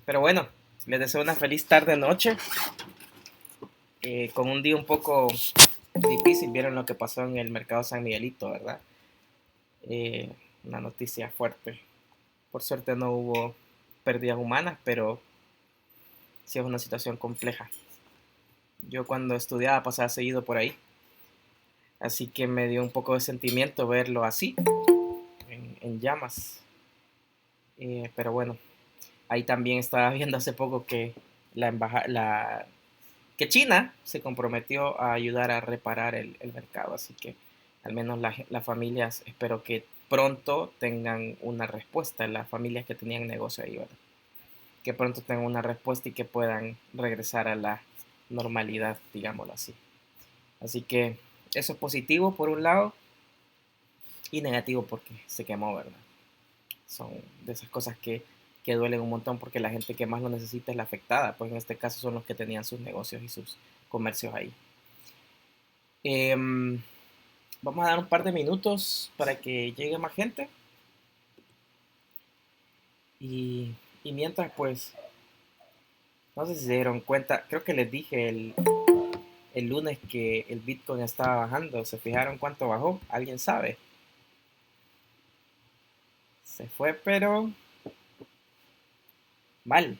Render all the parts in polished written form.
Pero bueno, les deseo una feliz tarde noche. Con un día un poco difícil, vieron lo que pasó en el mercado San Miguelito, ¿verdad? Eh, una noticia fuerte. Por suerte no hubo pérdidas humanas, pero sí es una situación compleja. Yo cuando estudiaba pasaba seguido por ahí, así que me dio un poco de sentimiento verlo así, en llamas. Pero bueno, ahí también estaba viendo hace poco que que China se comprometió a ayudar a reparar el mercado, así que al menos las familias espero que pronto tengan una respuesta, las familias que tenían negocio ahí, ¿verdad? Que pronto tengan una respuesta y que puedan regresar a la normalidad, digámoslo así. Así que eso es positivo por un lado y negativo porque se quemó, ¿verdad? Son de esas cosas que duelen un montón porque la gente que más lo necesita es la afectada, pues en este caso son los que tenían sus negocios y sus comercios ahí. Vamos a dar un par de minutos para que llegue más gente y, y mientras pues no sé si se dieron cuenta, creo que les dije el lunes que el Bitcoin estaba bajando, ¿se fijaron cuánto bajó? ¿Alguien sabe? Se fue pero mal,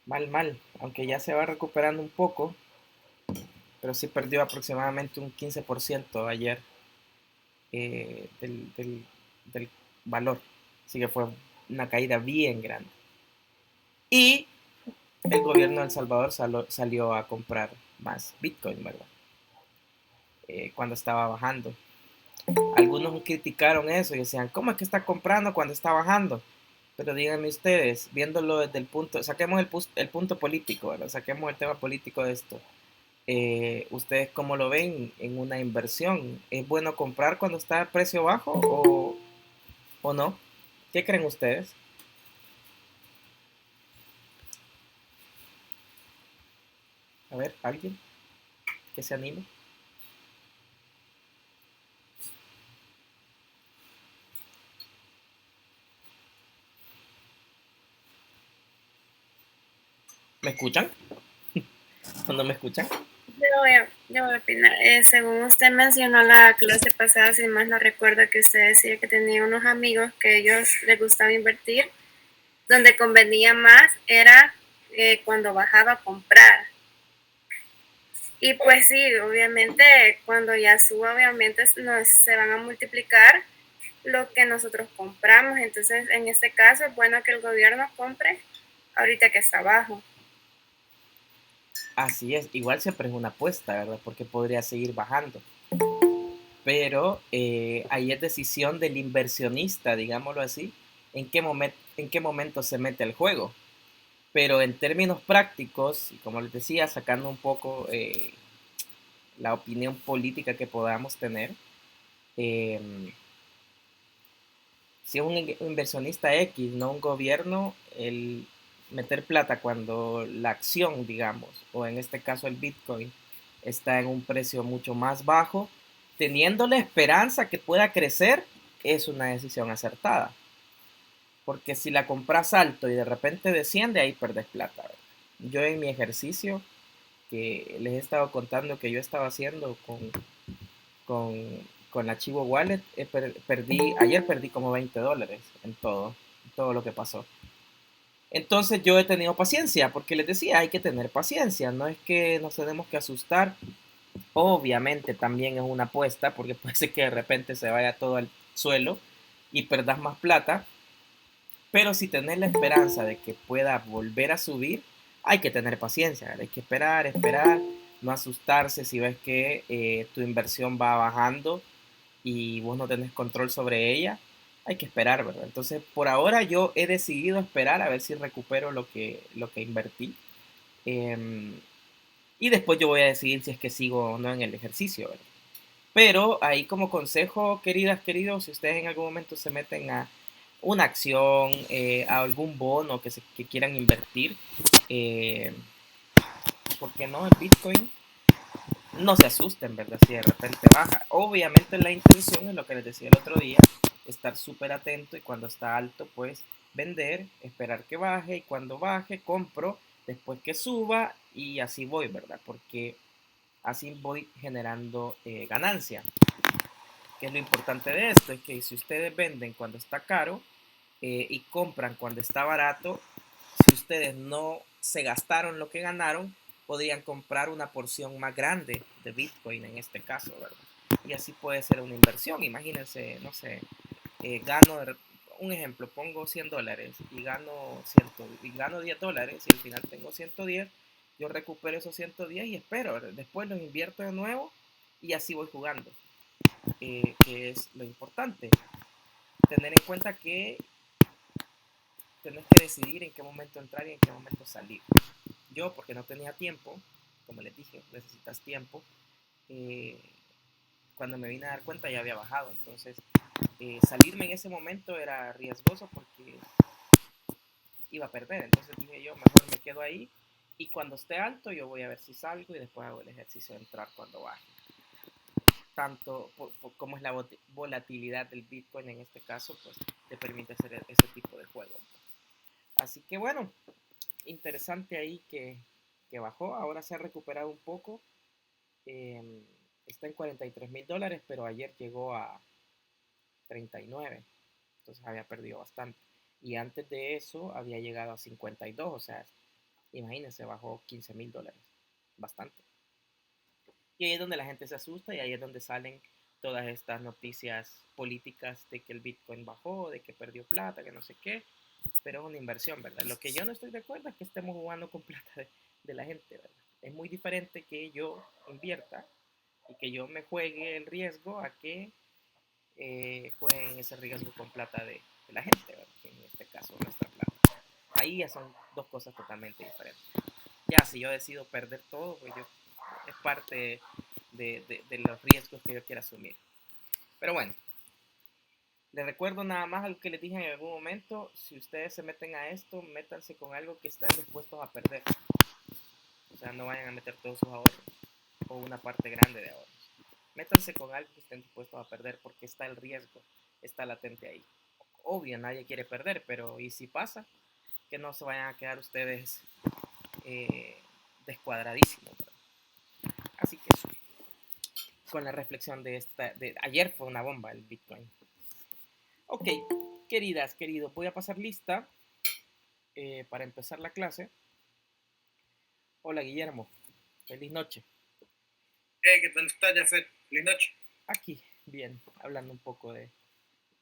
mal, aunque ya se va recuperando un poco, pero sí perdió aproximadamente un 15% ayer del valor, así que fue una caída bien grande. Y el gobierno de El Salvador salió a comprar más Bitcoin, ¿verdad? Cuando estaba bajando. Algunos criticaron eso y decían, ¿cómo es que está comprando cuando está bajando? Pero díganme ustedes, viéndolo desde el punto, saquemos el punto político, ¿verdad? Saquemos el tema político de esto. ¿Ustedes cómo lo ven en una inversión? ¿Es bueno comprar cuando está a precio bajo o no? ¿Qué creen ustedes? A ver, ¿alguien que se anime? ¿Me escuchan? ¿O no me escuchan? Yo voy a opinar. Según usted mencionó la clase pasada, si más no recuerdo, que usted decía que tenía unos amigos que a ellos les gustaba invertir, donde convenía más era cuando bajaba a comprar. Y pues sí, obviamente cuando ya suba, obviamente se van a multiplicar lo que nosotros compramos. Entonces, en este caso, es bueno que el gobierno compre ahorita que está bajo. Así es, igual siempre es una apuesta, ¿verdad? Porque podría seguir bajando. Pero ahí es decisión del inversionista, digámoslo así, en qué momento se mete el juego. Pero en términos prácticos, y como les decía, sacando un poco la opinión política que podamos tener, eh, si es un inversionista X, no un gobierno, el meter plata cuando la acción, digamos, o en este caso el Bitcoin, está en un precio mucho más bajo, teniendo la esperanza que pueda crecer, es una decisión acertada. Porque si la compras alto y de repente desciende, ahí perdés plata. Yo en mi ejercicio que les he estado contando que yo estaba haciendo con, con la Chivo Wallet, ayer perdí como $20 en todo lo que pasó. Entonces yo he tenido paciencia, porque les decía, hay que tener paciencia, no es que nos tenemos que asustar. Obviamente también es una apuesta, porque puede ser que de repente se vaya todo al suelo y perdas más plata, pero si tenés la esperanza de que pueda volver a subir, hay que tener paciencia, hay que esperar, no asustarse si ves que tu inversión va bajando y vos no tenés control sobre ella, hay que esperar, ¿verdad? Entonces, por ahora yo he decidido esperar a ver si recupero lo que invertí. Eh, y después yo voy a decidir si es que sigo o no en el ejercicio, ¿verdad? Pero ahí como consejo, queridas, queridos, si ustedes en algún momento se meten a una acción, a algún bono que quieran invertir, eh, ¿por qué no? En Bitcoin, no se asusten, ¿verdad? Si de repente baja. Obviamente la intención es lo que les decía el otro día, estar súper atento y cuando está alto, pues vender, esperar que baje y cuando baje, compro, después que suba y así voy, ¿verdad? Porque así voy generando ganancia. ¿Qué es lo importante de esto? Es que si ustedes venden cuando está caro y compran cuando está barato, si ustedes no se gastaron lo que ganaron, podrían comprar una porción más grande de Bitcoin en este caso, ¿verdad? Y así puede ser una inversión. Imagínense, no sé, gano, un ejemplo, pongo $100 y gano $10 y al final tengo 110, yo recupero esos 110 y espero, ¿verdad? Después los invierto de nuevo y así voy jugando, que es lo importante. Tener en cuenta que tenés que decidir en qué momento entrar y en qué momento salir. Yo, porque no tenía tiempo, como les dije, necesitas tiempo, eh, cuando me vine a dar cuenta ya había bajado, entonces salirme en ese momento era riesgoso porque iba a perder, entonces dije yo, mejor me quedo ahí y cuando esté alto yo voy a ver si salgo y después hago el ejercicio de entrar cuando baje. Tanto como es la volatilidad del Bitcoin en este caso, pues te permite hacer ese tipo de juego. Así que bueno, interesante ahí que bajó, ahora se ha recuperado un poco, eh, está en $43,000, pero ayer llegó a 39, entonces había perdido bastante. Y antes de eso había llegado a 52, o sea, imagínense, bajó $15,000, bastante. Y ahí es donde la gente se asusta y ahí es donde salen todas estas noticias políticas de que el Bitcoin bajó, de que perdió plata, que no sé qué, pero es una inversión, ¿verdad? Lo que yo no estoy de acuerdo es que estemos jugando con plata de la gente, ¿verdad? Es muy diferente que yo invierta y que yo me juegue el riesgo a que jueguen ese riesgo con plata de la gente, ¿verdad? Que en este caso nuestra plata. Ahí ya son dos cosas totalmente diferentes. Ya, si yo decido perder todo, pues yo, es parte de los riesgos que yo quiera asumir. Pero bueno, les recuerdo nada más algo que les dije en algún momento, si ustedes se meten a esto, métanse con algo que estén dispuestos a perder. O sea, no vayan a meter todos sus ahorros o una parte grande de ahorros. Métanse con algo que estén dispuestos a perder porque está el riesgo, está latente ahí. Obvio, nadie quiere perder, pero ¿y si pasa? Que no se vayan a quedar ustedes eh, descuadradísimos. ¿Verdad? Así que eso, con la reflexión de ayer fue una bomba el Bitcoin. Ok, queridas, queridos, voy a pasar lista para empezar la clase. Hola Guillermo, feliz noche. Hey, ¿qué tal está, Jafet? Feliz noche. Aquí, bien, hablando un poco de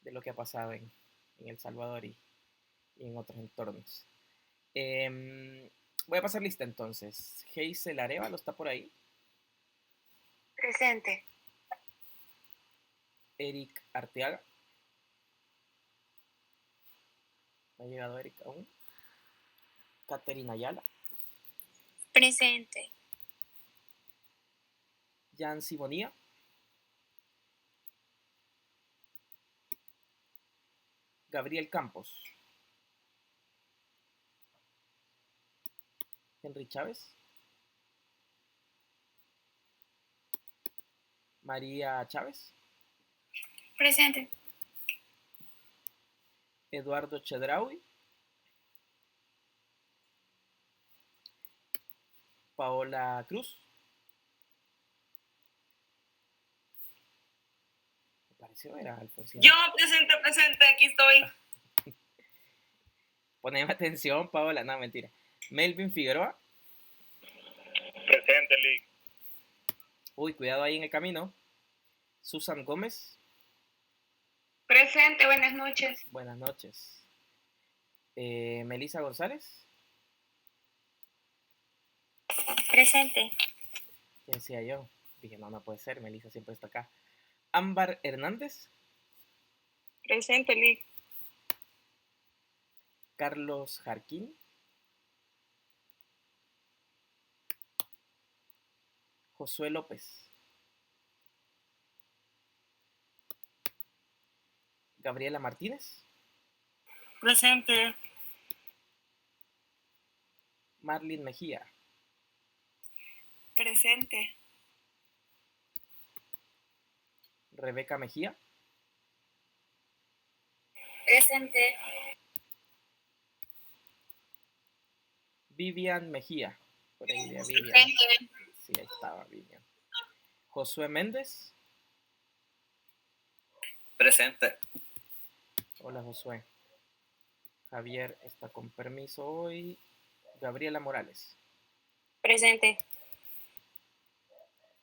lo que ha pasado en El Salvador y en otros entornos. Voy a pasar lista entonces. Geisel Arevalo está por ahí. Presente. Eric Arteaga. No ha llegado Eric aún. Caterina Ayala. Presente. Yancy Bonilla. Gabriel Campos. Henry Chávez. María Chávez. Presente. Eduardo Chedraui. Paola Cruz. Me pareció era Alfonsina. Yo presente, aquí estoy. Poneme atención, Paola. No, mentira. Melvin Figueroa. Presente, Lee. Uy, cuidado ahí en el camino. Susan Gómez. Presente, buenas noches. Buenas noches. Melissa González. Presente. ¿Qué decía yo? Dije, no, no puede ser. Melissa siempre está acá. Ámbar Hernández. Presente, Lee. Carlos Jarquín. Josué López. Gabriela Martínez. Presente. Marlene Mejía. Presente. Rebeca Mejía. Presente. Vivian Mejía. Por ahí de Vivian. Presente. Sí, ahí estaba Vivian. Josué Méndez. Presente. Hola, Josué. Javier está con permiso hoy. Gabriela Morales. Presente.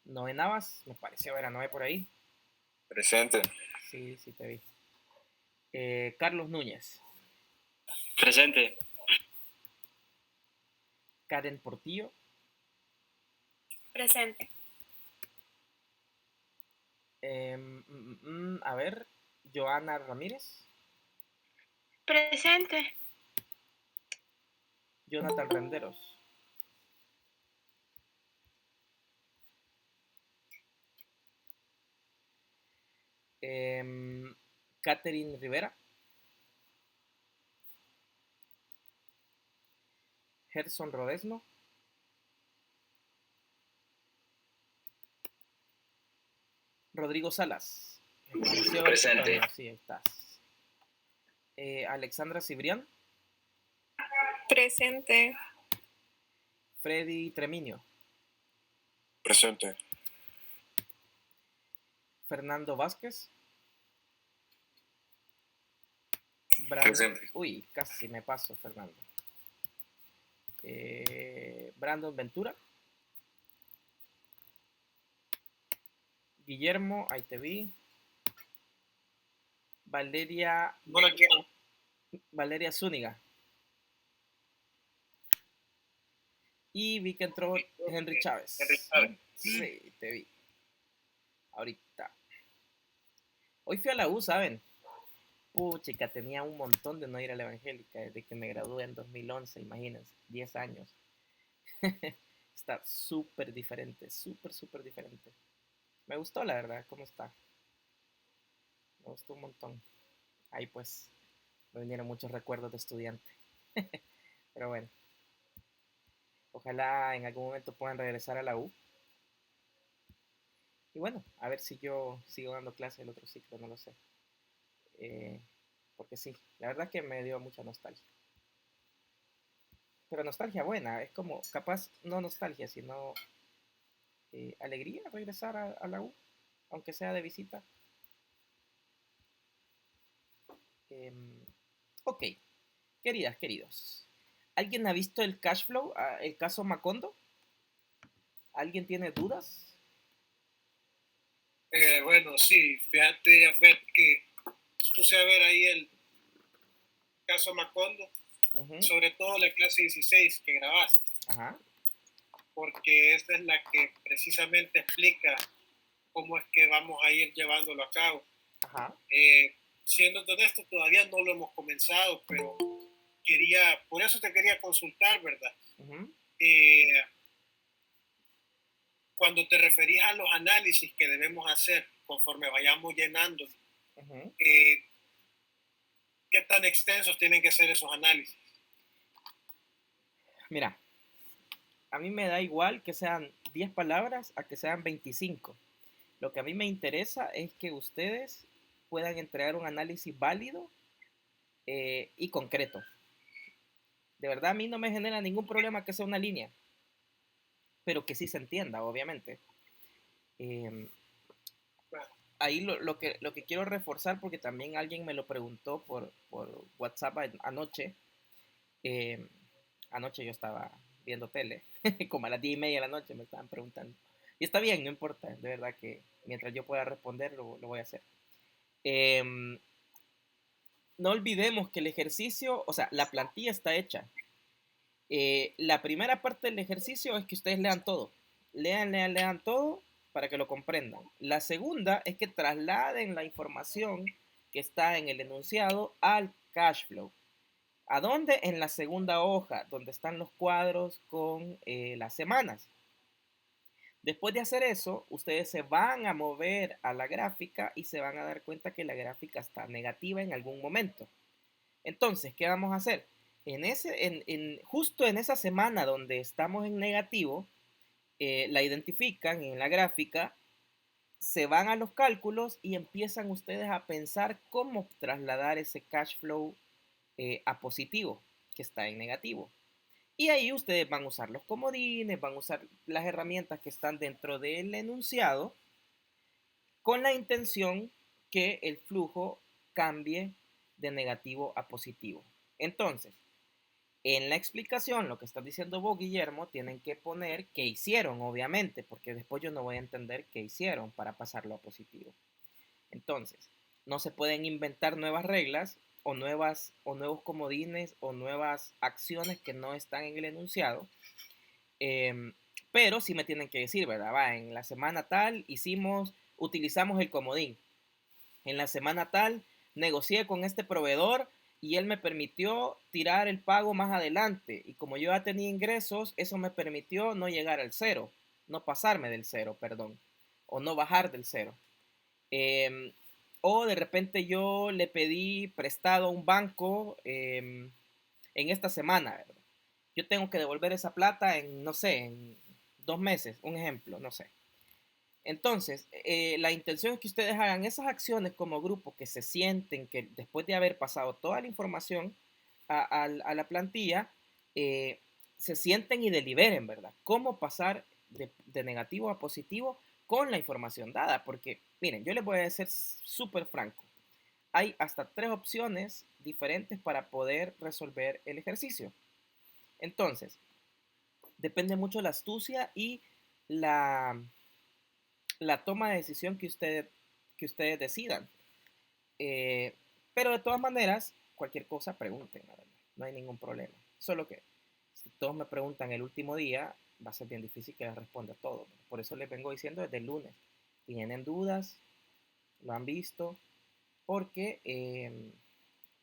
Noé Navas, me pareció ver a Noé por ahí. Presente. Sí, sí te vi. Carlos Núñez. Presente. Karen Portillo. Presente. A ver, Joana Ramírez. Presente. Jonathan Renderos. Catherine Rivera. Gerson Rodesno. Rodrigo Salas. Presente. Sí, ahí estás. Alexandra Cibrián. Presente. Freddy Treminio. Presente. Fernando Vázquez. Presente. Uy, casi me paso, Fernando. Brandon Ventura. Guillermo, ahí te vi. Valeria. Valeria Zúñiga. Y vi que entró Henry Chávez. Sí, te vi. Ahorita. Hoy fui a la U, ¿saben? Puchica, tenía un montón de no ir a la evangélica desde que me gradué en 2011, imagínense, 10 años. Está súper diferente, súper diferente. Me gustó, la verdad, cómo está. Me gustó un montón. Ahí pues me vinieron muchos recuerdos de estudiante. Pero bueno, ojalá en algún momento puedan regresar a la U. Y bueno, a ver si yo sigo dando clases el otro ciclo, no lo sé. Porque sí, la verdad que me dio mucha nostalgia. Pero nostalgia buena, es como, capaz, no nostalgia, sino alegría regresar a la U, aunque sea de visita. Ok, queridas, queridos. ¿Alguien ha visto el cash flow, el caso Macondo? ¿Alguien tiene dudas? Bueno, sí, fíjate, Jafet, que puse a ver ahí el caso Macondo, sobre todo la clase 16 que grabaste. Ajá. Porque esta es la que precisamente explica cómo es que vamos a ir llevándolo a cabo. Ajá. Siendo honesto, todavía no lo hemos comenzado, pero por eso te quería consultar, ¿verdad? Cuando te referís a los análisis que debemos hacer conforme vayamos llenando, ¿qué tan extensos tienen que ser esos análisis? Mira, a mí me da igual que sean 10 palabras a que sean 25. Lo que a mí me interesa es que ustedes puedan entregar un análisis válido y concreto. De verdad, a mí no me genera ningún problema que sea una línea, pero que sí se entienda, obviamente. Ahí lo que quiero reforzar, porque también alguien me lo preguntó por WhatsApp anoche. Anoche yo estaba viendo tele, como a las 10:30 de la noche me estaban preguntando. Y está bien, no importa, de verdad que mientras yo pueda responder lo voy a hacer. No olvidemos que el ejercicio, o sea, la plantilla está hecha. La primera parte del ejercicio es que ustedes lean todo. Lean todo para que lo comprendan. La segunda es que trasladen la información que está en el enunciado al cash flow. ¿A dónde? En la segunda hoja, donde están los cuadros con las semanas. Después de hacer eso, ustedes se van a mover a la gráfica y se van a dar cuenta que la gráfica está negativa en algún momento. Entonces, ¿qué vamos a hacer? Justo en esa semana donde estamos en negativo, la identifican en la gráfica, se van a los cálculos y empiezan ustedes a pensar cómo trasladar ese cash flow a positivo, que está en negativo. Y ahí ustedes van a usar los comodines, van a usar las herramientas que están dentro del enunciado con la intención que el flujo cambie de negativo a positivo. Entonces, en la explicación, lo que estás diciendo vos, Guillermo, tienen que poner qué hicieron, obviamente, porque después yo no voy a entender qué hicieron para pasarlo a positivo. Entonces, no se pueden inventar nuevas reglas o nuevos comodines o nuevas acciones que no están en el enunciado. Pero sí me tienen que decir, ¿verdad? Va, en la semana tal utilizamos el comodín. En la semana tal negocié con este proveedor y él me permitió tirar el pago más adelante. Y como yo ya tenía ingresos, eso me permitió no llegar al cero, no pasarme del cero, perdón, o no bajar del cero. O de repente yo le pedí prestado a un banco en esta semana, ¿verdad? Yo tengo que devolver esa plata en, no sé, en 2 meses, un ejemplo, no sé. Entonces, la intención es que ustedes hagan esas acciones como grupo, que se sienten que después de haber pasado toda la información a la plantilla, se sienten y deliberen, ¿verdad? Cómo pasar de negativo a positivo con la información dada. Porque, miren, yo les voy a ser súper franco. Hay hasta 3 opciones diferentes para poder resolver el ejercicio. Entonces, depende mucho la astucia y la toma de decisión que ustedes decidan. Pero de todas maneras, cualquier cosa pregunten, la verdad. No hay ningún problema. Solo que si todos me preguntan el último día, va a ser bien difícil que les responda todo. Por eso les vengo diciendo desde el lunes. ¿Tienen dudas? ¿Lo han visto? Porque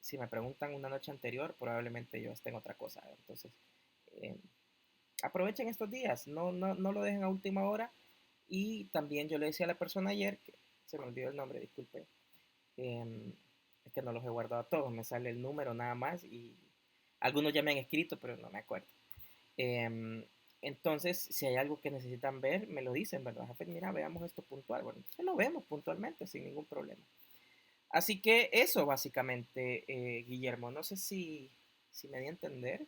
si me preguntan una noche anterior, probablemente yo esté en otra cosa. Entonces, aprovechen estos días. No lo dejen a última hora. Y también yo le decía a la persona ayer, que se me olvidó el nombre, disculpe, es que no los he guardado todos, me sale el número nada más y algunos ya me han escrito, pero no me acuerdo. Entonces, si hay algo que necesitan ver, me lo dicen, ¿verdad? Mira, veamos esto puntual. Bueno, entonces lo vemos puntualmente, sin ningún problema. Así que eso básicamente, Guillermo, no sé si me di a entender.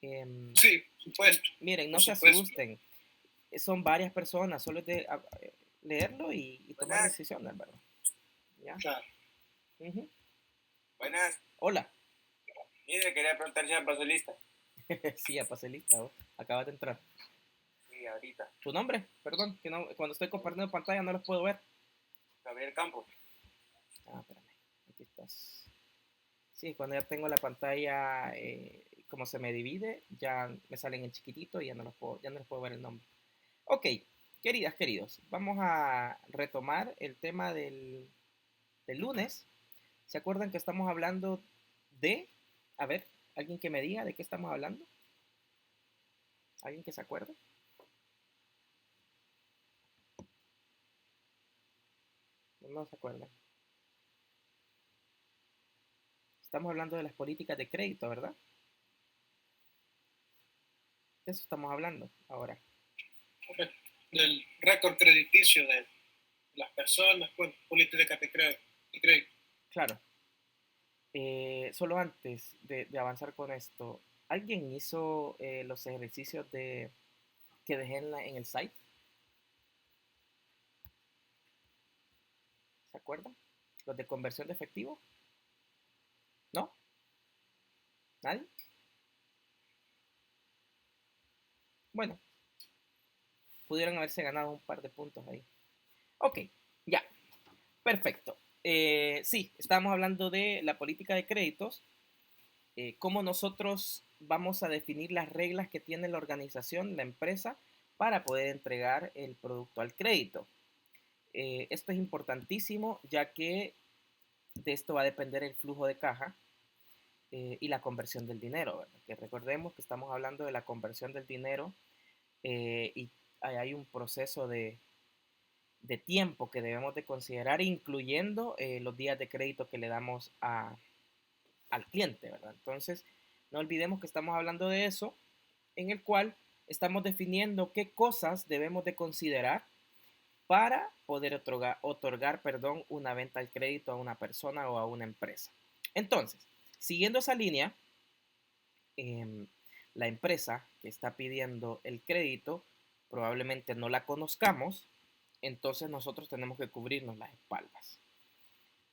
Sí, por supuesto. Miren, no se asusten. Son varias personas, solo es de leerlo y tomar decisiones, ¿verdad? ¿Ya? Claro. Buenas. Hola. Mire, quería preguntar si ya pasó lista. Sí, ya pasé lista. Acabas de entrar. Sí, ahorita. ¿Tu nombre? Perdón, que no, cuando estoy compartiendo pantalla no los puedo ver. Gabriel Campos. Espérame. Aquí estás. Sí, cuando ya tengo la pantalla, como se me divide, ya me salen en chiquitito y ya no les puedo ver el nombre. Ok, queridas, queridos, vamos a retomar el tema del lunes. ¿Se acuerdan que estamos hablando de... A ver, ¿alguien que me diga de qué estamos hablando? ¿Alguien que se acuerde? No se acuerda. Estamos hablando de las políticas de crédito, ¿verdad? De eso estamos hablando ahora. Del récord crediticio de las personas, pues, políticas de crédito. Claro. Solo antes de avanzar con esto, ¿alguien hizo los ejercicios que dejé en el site? ¿Se acuerdan? ¿Los de conversión de efectivo? ¿No? ¿Nadie? Bueno, pudieron haberse ganado un par de puntos ahí. Ok, ya. Perfecto. Sí, estábamos hablando de la política de créditos, cómo nosotros vamos a definir las reglas que tiene la organización, la empresa, para poder entregar el producto al crédito. Esto es importantísimo, ya que de esto va a depender el flujo de caja y la conversión del dinero, ¿verdad? Que recordemos que estamos hablando de la conversión del dinero y hay un proceso de tiempo que debemos de considerar, incluyendo los días de crédito que le damos al cliente, ¿verdad? Entonces, no olvidemos que estamos hablando de eso, en el cual estamos definiendo qué cosas debemos de considerar para poder otorgar una venta al crédito a una persona o a una empresa. Entonces, siguiendo esa línea, la empresa que está pidiendo el crédito probablemente no la conozcamos, entonces nosotros tenemos que cubrirnos las espaldas.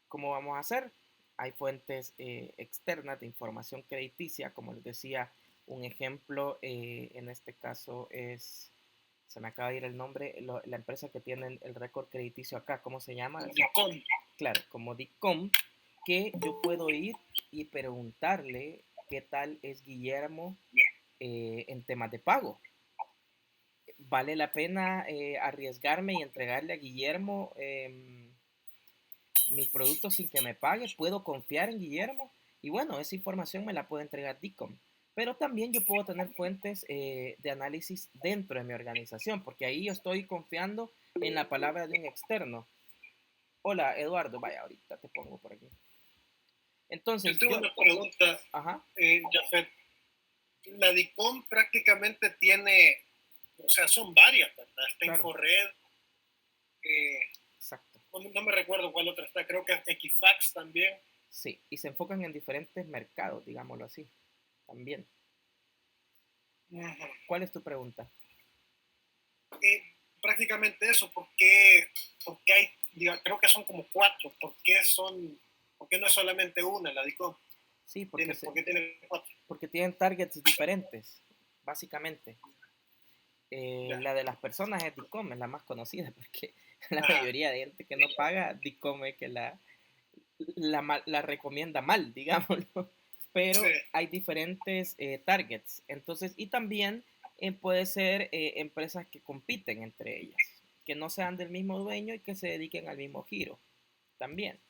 ¿Cómo vamos a hacer? Hay fuentes externas de información crediticia, como les decía, un ejemplo en este caso es, se me acaba de ir el nombre, la empresa que tiene el récord crediticio acá, ¿cómo se llama? DICOM. Claro, como DICOM, que yo puedo ir y preguntarle qué tal es Guillermo en temas de pago. ¿Vale la pena arriesgarme y entregarle a Guillermo mis productos sin que me pague? ¿Puedo confiar en Guillermo? Y bueno, esa información me la puede entregar DICOM. Pero también yo puedo tener fuentes de análisis dentro de mi organización, porque ahí yo estoy confiando en la palabra de un externo. Hola, Eduardo. Vaya, ahorita te pongo por aquí. Entonces, yo tengo una pregunta, Jafet. La DICOM prácticamente tiene, o sea, son varias, ¿verdad? Está claro. Inforred. Exacto. No me recuerdo cuál otra está, creo que es Equifax también. Sí, y se enfocan en diferentes mercados, digámoslo así, también. ¿Cuál es tu pregunta? Prácticamente eso, porque hay, creo que son como 4, ¿por qué no es solamente una, la DICOM? Sí, porque tiene 4. Porque tienen targets diferentes, básicamente. La de las personas es DICOM, es la más conocida, porque la mayoría de gente que no paga DICOM es que la recomienda mal, digámoslo. Pero sí, hay diferentes targets. Entonces, y también puede ser empresas que compiten entre ellas, que no sean del mismo dueño y que se dediquen al mismo giro también.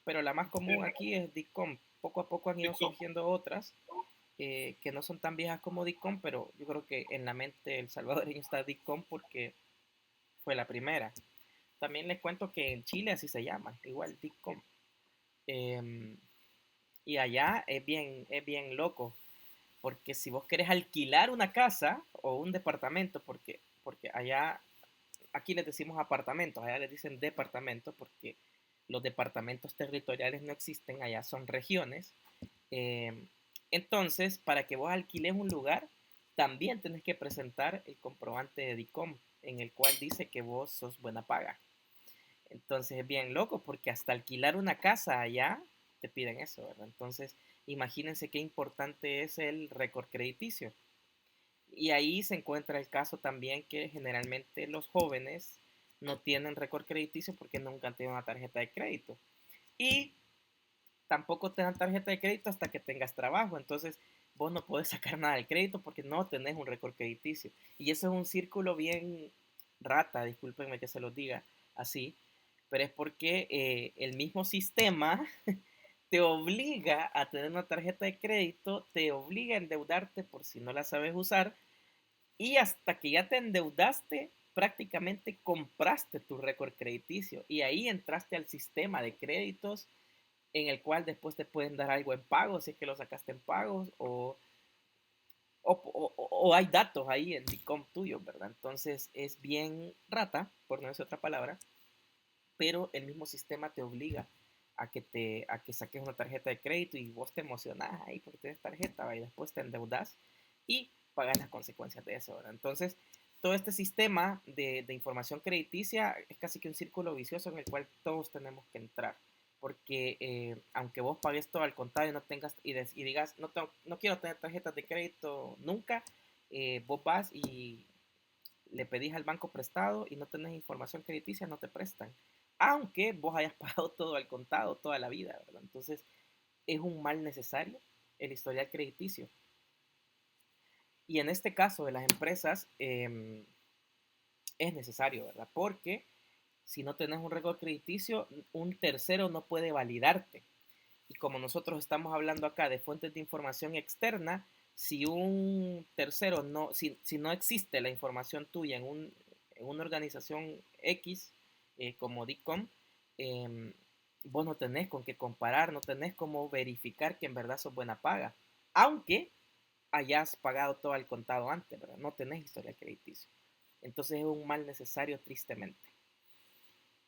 Pero la más común aquí es DICOM. Poco a poco han ido surgiendo otras que no son tan viejas como DICOM, pero yo creo que en la mente el salvadoreño está DICOM porque fue la primera. También les cuento que en Chile así se llama, igual DICOM. Y allá es bien loco, porque si vos querés alquilar una casa o un departamento, porque allá, aquí les decimos apartamentos, allá les dicen departamentos, porque los departamentos territoriales no existen, allá son regiones. Entonces, para que vos alquiles un lugar, también tenés que presentar el comprobante de DICOM, en el cual dice que vos sos buena paga. Entonces es bien loco, porque hasta alquilar una casa allá te piden eso, ¿verdad? Entonces, imagínense qué importante es el récord crediticio. Y ahí se encuentra el caso también que generalmente los jóvenes no tienen récord crediticio porque nunca han tenido una tarjeta de crédito. Y tampoco te dan tarjeta de crédito hasta que tengas trabajo. Entonces, vos no podés sacar nada del crédito porque no tenés un récord crediticio. Y eso es un círculo bien rata, discúlpenme que se los diga así, pero es porque el mismo sistema te obliga a tener una tarjeta de crédito, te obliga a endeudarte por si no la sabes usar, y hasta que ya te endeudaste, prácticamente compraste tu récord crediticio y ahí entraste al sistema de créditos en el cual después te pueden dar algo en pago si es que lo sacaste en pagos o hay datos ahí en DICOM tuyo, ¿verdad? Entonces es bien rata, por no decir otra palabra, pero el mismo sistema te obliga a que saques una tarjeta de crédito y vos te emocionás ahí porque tienes tarjeta, ¿va? Y después te endeudas y pagas las consecuencias de eso, ¿verdad? Entonces, todo este sistema de información crediticia es casi que un círculo vicioso en el cual todos tenemos que entrar. Porque aunque vos pagues todo al contado y no tengas y digas, no quiero tener tarjetas de crédito nunca, vos vas y le pedís al banco prestado y no tenés información crediticia, no te prestan. Aunque vos hayas pagado todo al contado toda la vida, ¿verdad? Entonces, es un mal necesario el historial crediticio. Y en este caso de las empresas, es necesario, ¿verdad? Porque si no tenés un récord crediticio, un tercero no puede validarte. Y como nosotros estamos hablando acá de fuentes de información externa, si un tercero si no existe la información tuya en una organización X, como DICOM, vos no tenés con qué comparar, no tenés cómo verificar que en verdad sos buena paga, aunque hayas pagado todo al contado antes, ¿verdad? No tenés historial crediticio. Entonces es un mal necesario tristemente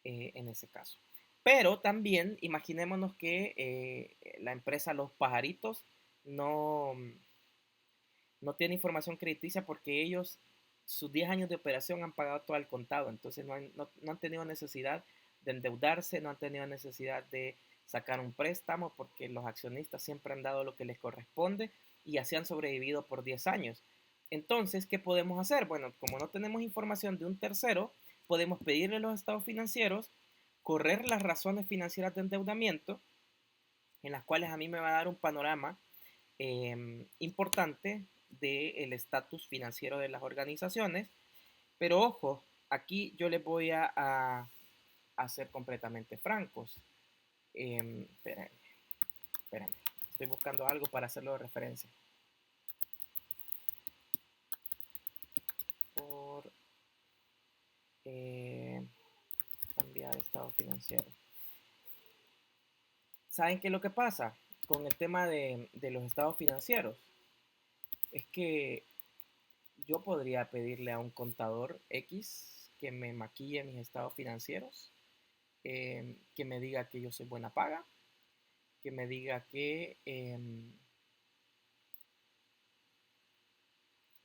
en ese caso. Pero también imaginémonos que la empresa Los Pajaritos no tiene información crediticia porque ellos, sus 10 años de operación han pagado todo al contado. Entonces no han tenido necesidad de endeudarse, no han tenido necesidad de sacar un préstamo porque los accionistas siempre han dado lo que les corresponde y así han sobrevivido por 10 años. Entonces, ¿qué podemos hacer? Bueno, como no tenemos información de un tercero, podemos pedirle a los estados financieros correr las razones financieras de endeudamiento, en las cuales a mí me va a dar un panorama importante del estatus financiero de las organizaciones. Pero ojo, aquí yo les voy a ser completamente francos. Espérenme, estoy buscando algo para hacerlo de referencia. Por cambiar estado financiero. ¿Saben qué es lo que pasa con el tema de los estados financieros? Es que yo podría pedirle a un contador X que me maquille mis estados financieros, que me diga que yo soy buena paga, que me diga que en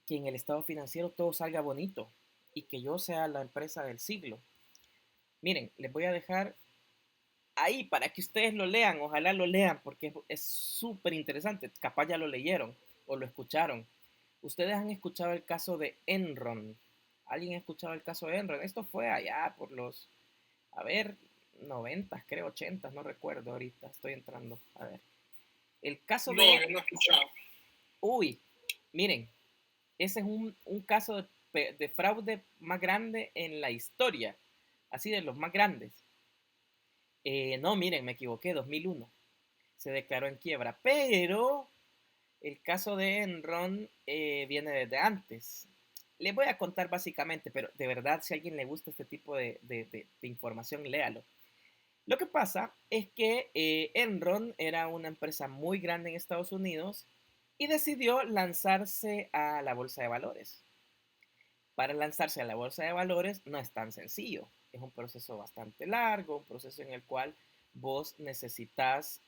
el estado financiero todo salga bonito y que yo sea la empresa del siglo. Miren, les voy a dejar ahí para que ustedes lo lean, ojalá lo lean porque es súper interesante, capaz ya lo leyeron o lo escucharon. Ustedes han escuchado el caso de Enron. ¿Alguien ha escuchado el caso de Enron? Esto fue allá por los, 90, creo, 80, no recuerdo ahorita, estoy entrando, a ver. El caso No, yo no he escuchado. Uy, miren, ese es un caso de fraude más grande en la historia, así de los más grandes. No, miren, me equivoqué, 2001 se declaró en quiebra, pero el caso de Enron viene desde antes. Les voy a contar básicamente, pero de verdad, si a alguien le gusta este tipo de información, léalo. Lo que pasa es que Enron era una empresa muy grande en Estados Unidos y decidió lanzarse a la bolsa de valores. Para lanzarse a la bolsa de valores no es tan sencillo. Es un proceso bastante largo, un proceso en el cual vos necesitas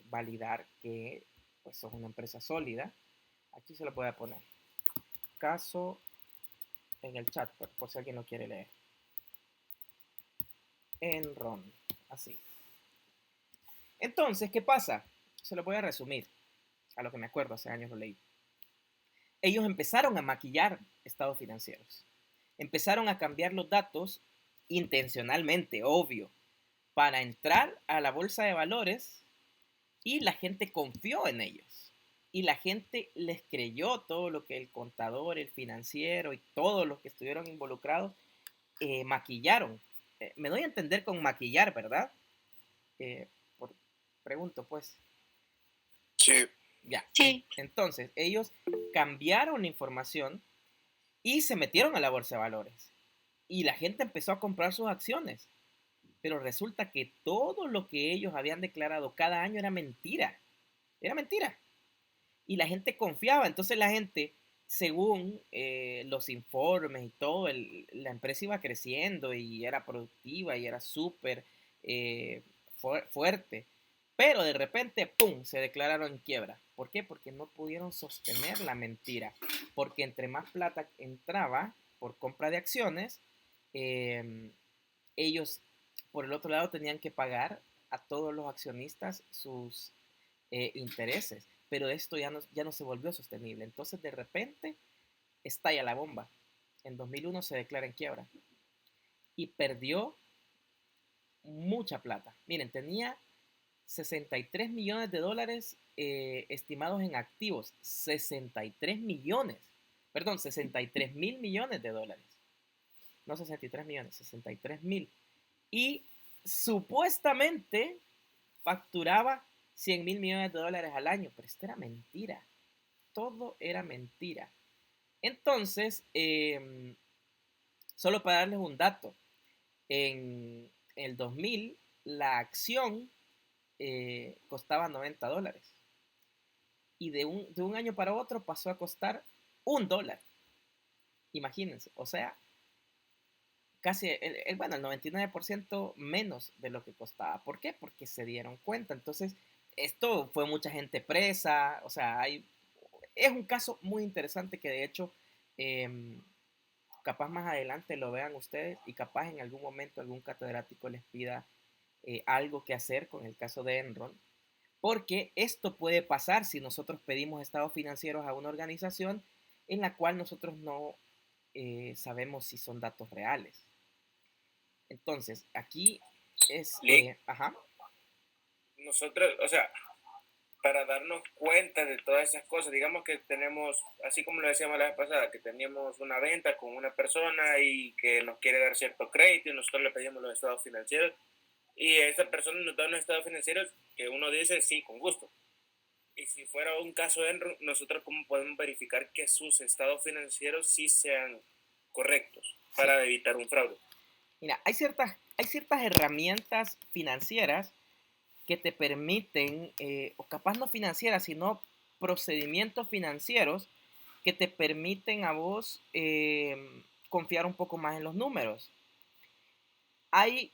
validar que pues, sos una empresa sólida. Aquí se lo voy a poner. Caso en el chat, por si alguien lo quiere leer. Enron, así. Entonces, ¿qué pasa? Se lo voy a resumir. A lo que me acuerdo, hace años lo leí. Ellos empezaron a maquillar estados financieros. Empezaron a cambiar los datos intencionalmente, obvio, para entrar a la bolsa de valores y la gente confió en ellos. Y la gente les creyó todo lo que el contador, el financiero y todos los que estuvieron involucrados maquillaron. Me doy a entender con maquillar, ¿verdad? Pregunto, pues. Sí. Ya. Sí. Entonces, ellos cambiaron la información y se metieron a la bolsa de valores. Y la gente empezó a comprar sus acciones. Pero resulta que todo lo que ellos habían declarado cada año era mentira. Era mentira. Y la gente confiaba. Entonces la gente, según los informes y todo, la empresa iba creciendo y era productiva y era súper fuerte. Pero de repente, ¡pum!, se declararon en quiebra. ¿Por qué? Porque no pudieron sostener la mentira. Porque entre más plata entraba por compra de acciones, ellos, por el otro lado, tenían que pagar a todos los accionistas sus intereses. Pero esto ya no se volvió sostenible. Entonces, de repente, estalla la bomba. En 2001 se declara en quiebra. Y perdió mucha plata. Miren, tenía 63 millones de dólares estimados en activos. 63 millones. Perdón, 63 mil millones de dólares. No 63 millones, 63 mil. Y supuestamente facturaba 100 mil millones de dólares al año. Pero esto era mentira. Todo era mentira. Entonces, solo para darles un dato. En el 2000, la acción costaba 90 dólares. Y de un año para otro pasó a costar $1. Imagínense, o sea, casi bueno, el 99% menos de lo que costaba. ¿Por qué? Porque se dieron cuenta. Entonces, esto fue mucha gente presa, o sea, es un caso muy interesante que de hecho, eh, capaz más adelante lo vean ustedes y capaz en algún momento algún catedrático les pida algo que hacer con el caso de Enron, porque esto puede pasar si nosotros pedimos estados financieros a una organización en la cual nosotros no sabemos si son datos reales. Entonces, aquí es, ajá. Nosotros, o sea, para darnos cuenta de todas esas cosas, digamos que tenemos, así como lo decíamos la vez pasada, que teníamos una venta con una persona y que nos quiere dar cierto crédito y nosotros le pedimos los estados financieros y esa persona nos da unos estados financieros que uno dice sí, con gusto. Y si fuera un caso de Enron, nosotros cómo podemos verificar que sus estados financieros sí sean correctos para Sí. evitar un fraude. Mira, hay ciertas herramientas financieras que te permiten, o capaz no financieras, sino procedimientos financieros que te permiten a vos confiar un poco más en los números. Hay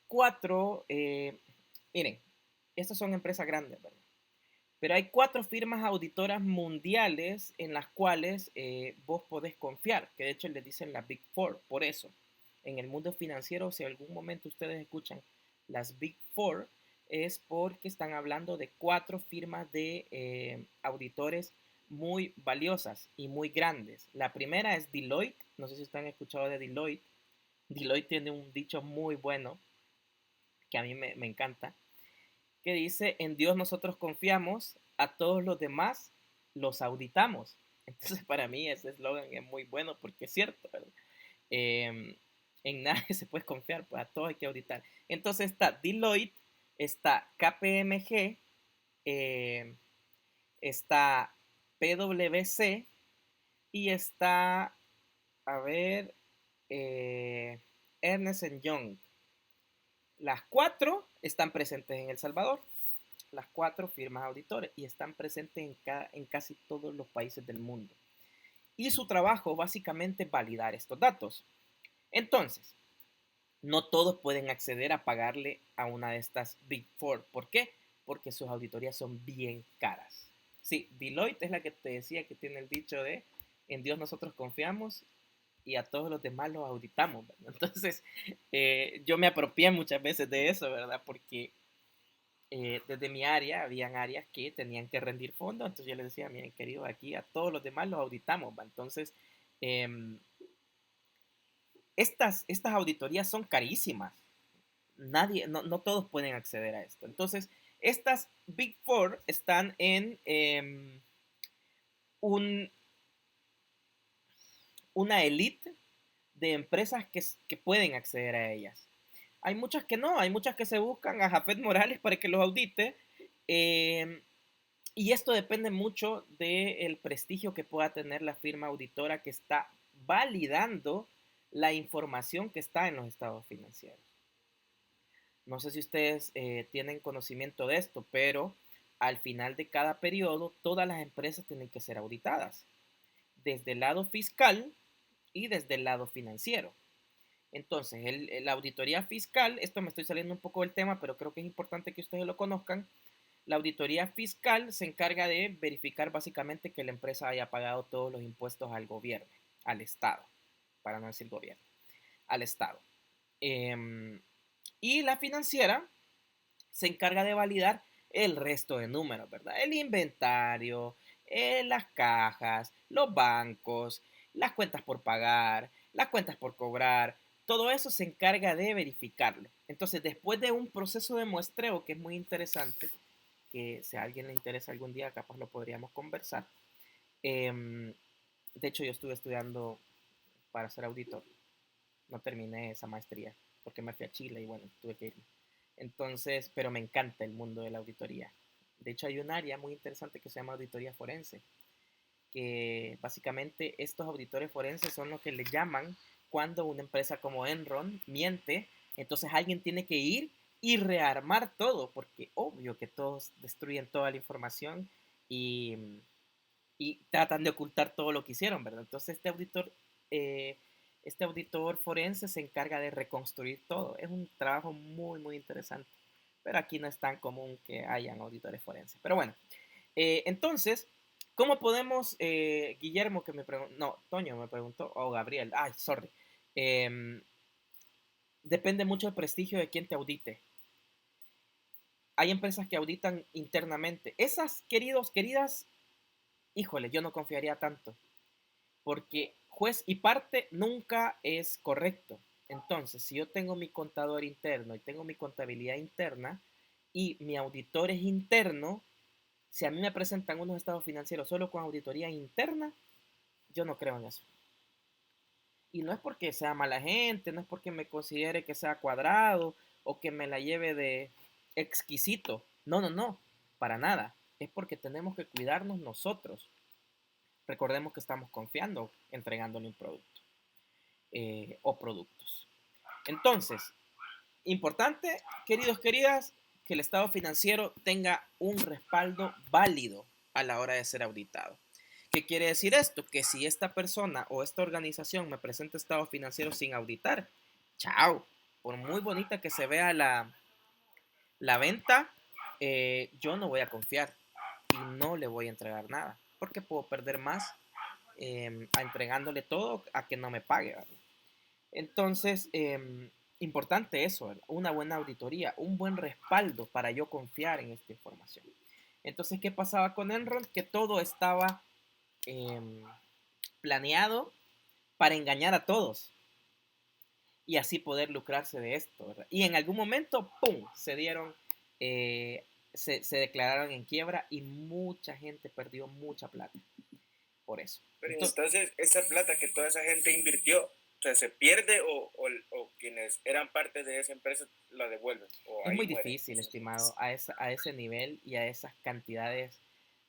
cuatro, miren, estas son empresas grandes, ¿verdad? Pero hay 4 firmas auditoras mundiales en las cuales vos podés confiar, que de hecho les dicen las Big Four, por eso. En el mundo financiero, si en algún momento ustedes escuchan las Big Four, es porque están hablando de 4 firmas de auditores muy valiosas y muy grandes. La primera es Deloitte, no sé si ustedes han escuchado de Deloitte. Deloitte tiene un dicho muy bueno que a mí me encanta, que dice, en Dios nosotros confiamos, a todos los demás los auditamos. Entonces para mí ese eslogan es muy bueno porque es cierto, ¿verdad? En nadie se puede confiar, pues a todos hay que auditar. Entonces está Deloitte, está KPMG, está PwC y está, a ver, Ernest Young. Las 4 están presentes en El Salvador, las 4 firmas auditores, y están presentes en casi todos los países del mundo. Y su trabajo básicamente es validar estos datos. Entonces, no todos pueden acceder a pagarle a una de estas Big Four. ¿Por qué? Porque sus auditorías son bien caras. Sí, Deloitte es la que te decía que tiene el dicho de en Dios nosotros confiamos y a todos los demás los auditamos, ¿verdad? Entonces, yo me apropié muchas veces de eso, ¿verdad? Porque desde mi área, habían áreas que tenían que rendir fondos, entonces yo les decía, miren, querido, aquí a todos los demás los auditamos, ¿va? Entonces, eh, estas auditorías son carísimas, no todos pueden acceder a esto. Entonces, estas Big Four están en un, una elite de empresas que pueden acceder a ellas. Hay muchas que no, hay muchas que se buscan a Jafet Morales para que los audite. Eh, y esto depende mucho del prestigio que pueda tener la firma auditora que está validando la información que está en los estados financieros. No sé si ustedes tienen conocimiento de esto, pero al final de cada periodo todas las empresas tienen que ser auditadas, desde el lado fiscal y desde el lado financiero. Entonces, la auditoría fiscal, esto me estoy saliendo un poco del tema, pero creo que es importante que ustedes lo conozcan. La auditoría fiscal se encarga de verificar básicamente que la empresa haya pagado todos los impuestos al gobierno, al Estado, para no decir gobierno, al Estado. Y la financiera se encarga de validar el resto de números, ¿verdad? El inventario, las cajas, los bancos, las cuentas por pagar, las cuentas por cobrar, todo eso se encarga de verificarlo. Entonces, después de un proceso de muestreo que es muy interesante, que si a alguien le interesa algún día, capaz lo podríamos conversar. De hecho, yo estuve estudiando para ser auditor. No terminé esa maestría porque me fui a Chile y bueno, tuve que irme. Entonces, pero me encanta el mundo de la auditoría. De hecho, hay un área muy interesante que se llama auditoría forense, que básicamente estos auditores forenses son los que le llaman cuando una empresa como Enron miente, entonces alguien tiene que ir y rearmar todo, porque obvio que todos destruyen toda la información y tratan de ocultar todo lo que hicieron, ¿verdad? Entonces este auditor este auditor forense se encarga de reconstruir todo. Es un trabajo muy, muy interesante. Pero aquí no es tan común que hayan auditores forenses. Pero bueno, entonces, ¿cómo podemos, Guillermo que me preguntó, no, Toño me preguntó, o Gabriel, ay, sorry, depende mucho del prestigio de quien te audite. Hay empresas que auditan internamente. Esas, queridas, híjole, yo no confiaría tanto, porque juez y parte nunca es correcto. Entonces, si yo tengo mi contador interno y tengo mi contabilidad interna y mi auditor es interno, si a mí me presentan unos estados financieros solo con auditoría interna, yo no creo en eso. Y no es porque sea mala gente, no es porque me considere que sea cuadrado o que me la lleve de exquisito. No, no, no, para nada. Es porque tenemos que cuidarnos nosotros. Recordemos que estamos confiando entregándole un producto o productos. Entonces, importante, queridos, queridas, que el estado financiero tenga un respaldo válido a la hora de ser auditado. ¿Qué quiere decir esto? Que si esta persona o esta organización me presenta estados financieros sin auditar, chao, por muy bonita que se vea la venta, yo no voy a confiar y no le voy a entregar nada, porque puedo perder más a entregándole todo a que no me pague, ¿verdad? Entonces, importante eso, ¿verdad? Una buena auditoría, un buen respaldo para yo confiar en esta información. Entonces, ¿qué pasaba con Enron? Que todo estaba planeado para engañar a todos y así poder lucrarse de esto, ¿verdad? Y en algún momento, ¡pum!, se dieron, se declararon en quiebra y mucha gente perdió mucha plata por eso. Pero entonces, esa plata que toda esa gente invirtió, o sea, ¿se pierde o quienes eran parte de esa empresa la devuelven? Es muy difícil, estimado, a ese nivel y a esas cantidades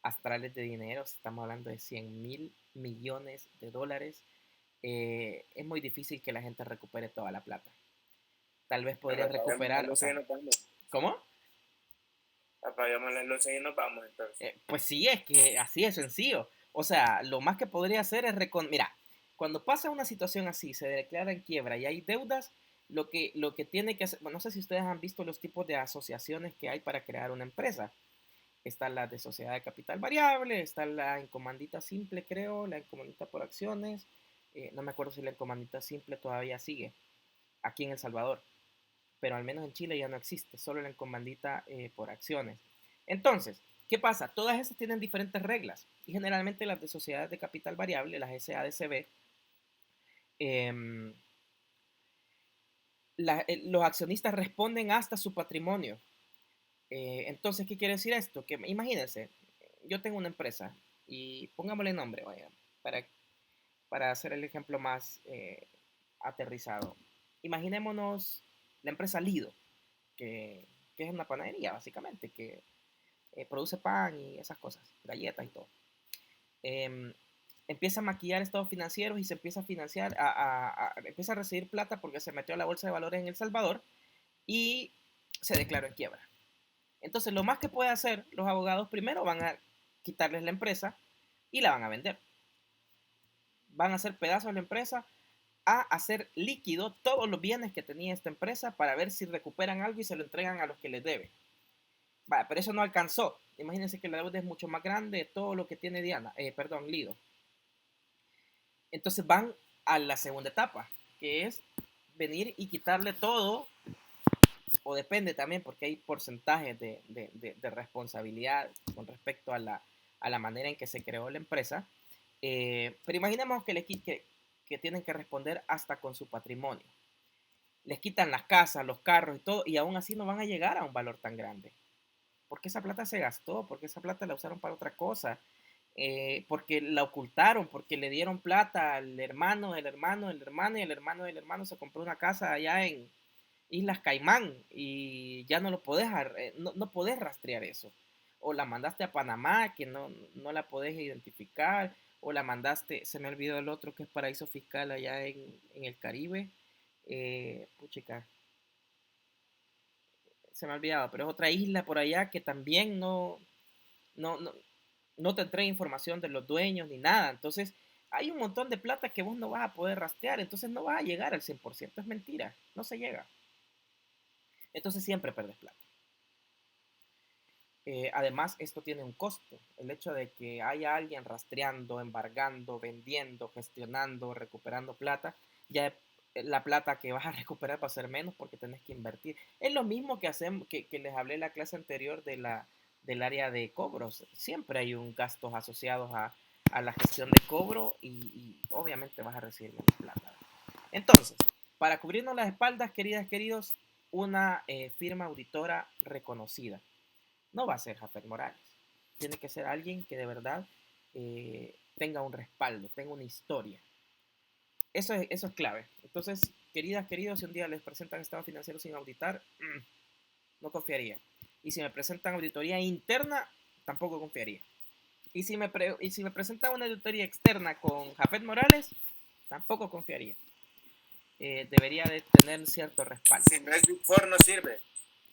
astrales de dinero. Estamos hablando de 100.000 millones de dólares. Es muy difícil que la gente recupere toda la plata. Tal vez podría recuperar. O sea, ¿cómo? Apagamos las luces y nos vamos entonces. Pues sí, es que así es sencillo. O sea, lo más que podría hacer es mira, cuando pasa una situación así, se declara en quiebra y hay deudas, lo que tiene que hacer, bueno, no sé si ustedes han visto los tipos de asociaciones que hay para crear una empresa. Está la de sociedad de capital variable, está la en comandita simple, creo, la en comandita por acciones. No me acuerdo si la en comandita simple todavía sigue aquí en El Salvador, pero al menos en Chile ya no existe, solo la en comandita por acciones. Entonces, ¿qué pasa? Todas estas tienen diferentes reglas y generalmente las de sociedades de capital variable, las SADCB, los accionistas responden hasta su patrimonio. Entonces, ¿qué quiere decir esto? Que imagínense, yo tengo una empresa y pongámosle nombre, vaya, para hacer el ejemplo más aterrizado. Imaginémonos la empresa Lido, que es una panadería básicamente, que produce pan y esas cosas, galletas y todo. Empieza a maquillar estados financieros y se empieza a financiar, empieza a recibir plata porque se metió a la bolsa de valores en El Salvador y se declaró en quiebra. Entonces, lo más que pueden hacer los abogados, primero van a quitarles la empresa y la van a vender. Van a hacer pedazos de la empresa, a hacer líquido todos los bienes que tenía esta empresa para ver si recuperan algo y se lo entregan a los que les debe. Vale, pero eso no alcanzó. Imagínense que la deuda es mucho más grande de todo lo que tiene Lido. Entonces van a la segunda etapa, que es venir y quitarle todo, o depende también, porque hay porcentajes de responsabilidad con respecto a la manera en que se creó la empresa. Pero imaginemos que tienen que responder hasta con su patrimonio. Les quitan las casas, los carros y todo, y aún así no van a llegar a un valor tan grande. Porque esa plata se gastó, porque esa plata la usaron para otra cosa, porque la ocultaron, porque le dieron plata al hermano del hermano del hermano y el hermano del hermano se compró una casa allá en Islas Caimán y ya no lo podés, no podés rastrear eso. O la mandaste a Panamá que no la podés identificar, o la mandaste, se me olvidó el otro que es paraíso fiscal allá en el Caribe. Puchica, se me ha olvidado, pero es otra isla por allá que también no te entrega información de los dueños ni nada. Entonces, hay un montón de plata que vos no vas a poder rastrear, entonces no vas a llegar al 100%, es mentira, no se llega. Entonces siempre perdes plata. Además, esto tiene un costo. El hecho de que haya alguien rastreando, embargando, vendiendo, gestionando, recuperando plata, ya la plata que vas a recuperar va a ser menos porque tenés que invertir. Es lo mismo que hacemos, que les hablé en la clase anterior del área de cobros. Siempre hay un gastos asociados a la gestión de cobro y obviamente vas a recibir menos plata. Entonces, para cubrirnos las espaldas, queridos, una firma auditora reconocida. No va a ser Jafet Morales. Tiene que ser alguien que de verdad tenga un respaldo, tenga una historia. Eso es clave. Entonces, queridos, si un día les presentan estado financiero sin auditar, no confiaría. Y si me presentan auditoría interna, tampoco confiaría. Y si me presentan una auditoría externa con Jafet Morales, tampoco confiaría. Debería de tener cierto respaldo. Si no es Big Four, no sirve.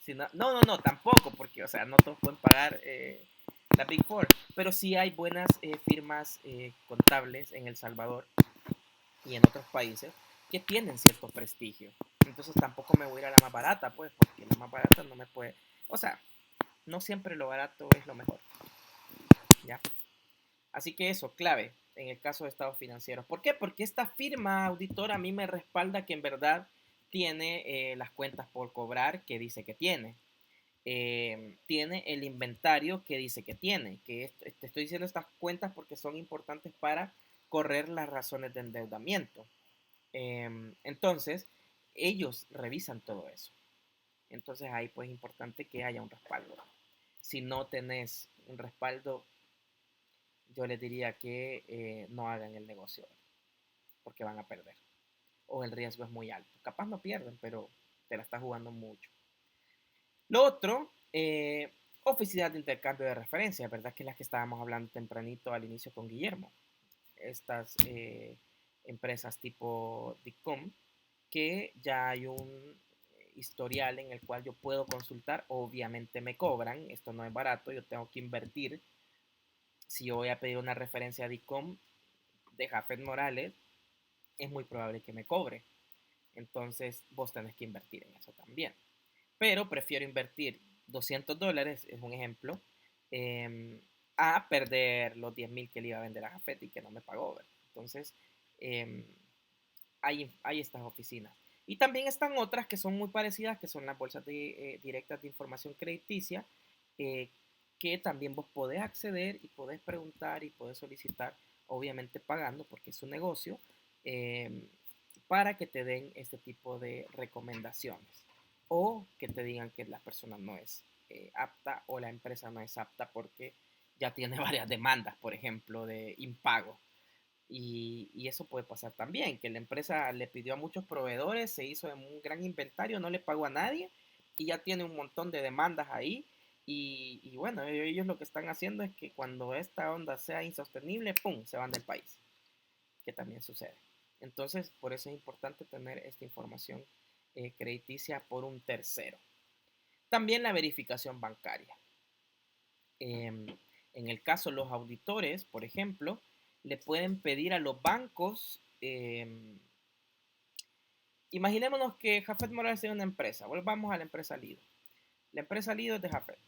Si no, tampoco, porque, o sea, no todos pueden pagar la Big Four, pero sí hay buenas firmas contables en El Salvador y en otros países que tienen cierto prestigio. Entonces tampoco me voy a ir a la más barata, pues, porque la más barata no me puede, o sea, no siempre lo barato es lo mejor, ¿ya? Así que eso, clave en el caso de estados financieros. ¿Por qué? Porque esta firma auditora a mí me respalda que en verdad tiene las cuentas por cobrar que dice que tiene. Tiene el inventario que dice que tiene. Que te estoy diciendo estas cuentas porque son importantes para correr las razones de endeudamiento. Entonces, ellos revisan todo eso. Entonces ahí pues es importante que haya un respaldo. Si no tenés un respaldo, yo les diría que no hagan el negocio porque van a perder. O el riesgo es muy alto. Capaz no pierden, pero te la estás jugando mucho. Lo otro, oficinas de intercambio de referencias, ¿verdad? Que es la que estábamos hablando tempranito al inicio con Guillermo. Estas empresas tipo DICOM, que ya hay un historial en el cual yo puedo consultar, obviamente me cobran, esto no es barato, yo tengo que invertir. Si yo voy a pedir una referencia a DICOM de Jafet Morales, es muy probable que me cobre. Entonces vos tenés que invertir en eso también. Pero prefiero invertir $200, es un ejemplo, a perder los 10,000 que le iba a vender a Jafet y que no me pagó. ¿verdad? Entonces, hay estas oficinas. Y también están otras que son muy parecidas, que son las bolsas directas de información crediticia, que también vos podés acceder y podés preguntar y podés solicitar, obviamente pagando porque es un negocio, para que te den este tipo de recomendaciones o que te digan que la persona no es apta o la empresa no es apta porque ya tiene varias demandas, por ejemplo, de impago. Y eso puede pasar también, que la empresa le pidió a muchos proveedores, se hizo un gran inventario, no le pagó a nadie y ya tiene un montón de demandas ahí. Y bueno, ellos lo que están haciendo es que cuando esta onda sea insostenible, ¡pum!, se van del país, que también sucede. Entonces, por eso es importante tener esta información crediticia por un tercero. También la verificación bancaria. En el caso de los auditores, por ejemplo, le pueden pedir a los bancos, imaginémonos que Jafet Morales es una empresa, volvamos a la empresa Lido. La empresa Lido es de Jafet.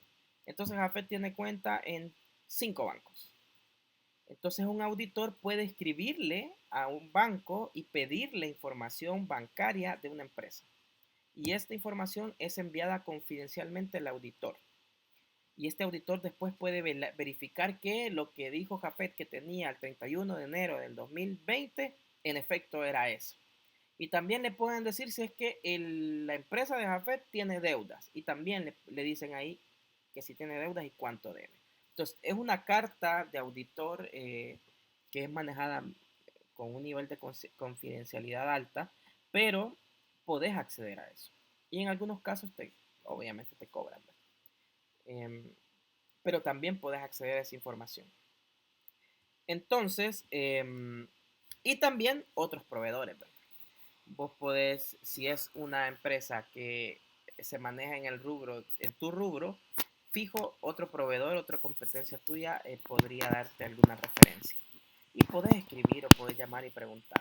Entonces Jafet tiene cuenta en 5 bancos. Entonces un auditor puede escribirle a un banco y pedirle información bancaria de una empresa. Y esta información es enviada confidencialmente al auditor. Y este auditor después puede verificar que lo que dijo Jafet que tenía el 31 de enero del 2020, en efecto era eso. Y también le pueden decir si es que la empresa de Jafet tiene deudas. Y también le dicen ahí que si tiene deudas y cuánto debe. Entonces, es una carta de auditor que es manejada con un nivel de confidencialidad alta, pero podés acceder a eso. Y en algunos casos, obviamente, te cobran. Pero también podés acceder a esa información. Entonces, y también otros proveedores. ¿verdad? Vos podés, si es una empresa que se maneja en tu rubro, fijo, otro proveedor, otra competencia tuya podría darte alguna referencia. y podés escribir o podés llamar y preguntar.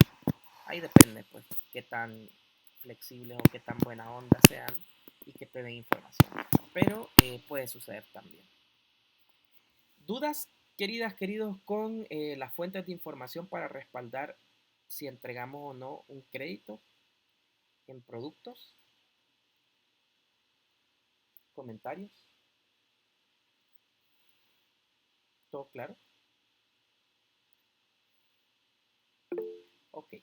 Ahí depende, pues, qué tan flexibles o qué tan buena onda sean y que te den información. Pero puede suceder también. ¿Dudas, queridas, queridos, con las fuentes de información para respaldar si entregamos o no un crédito en productos? ¿Comentarios? ¿Todo claro? Ok,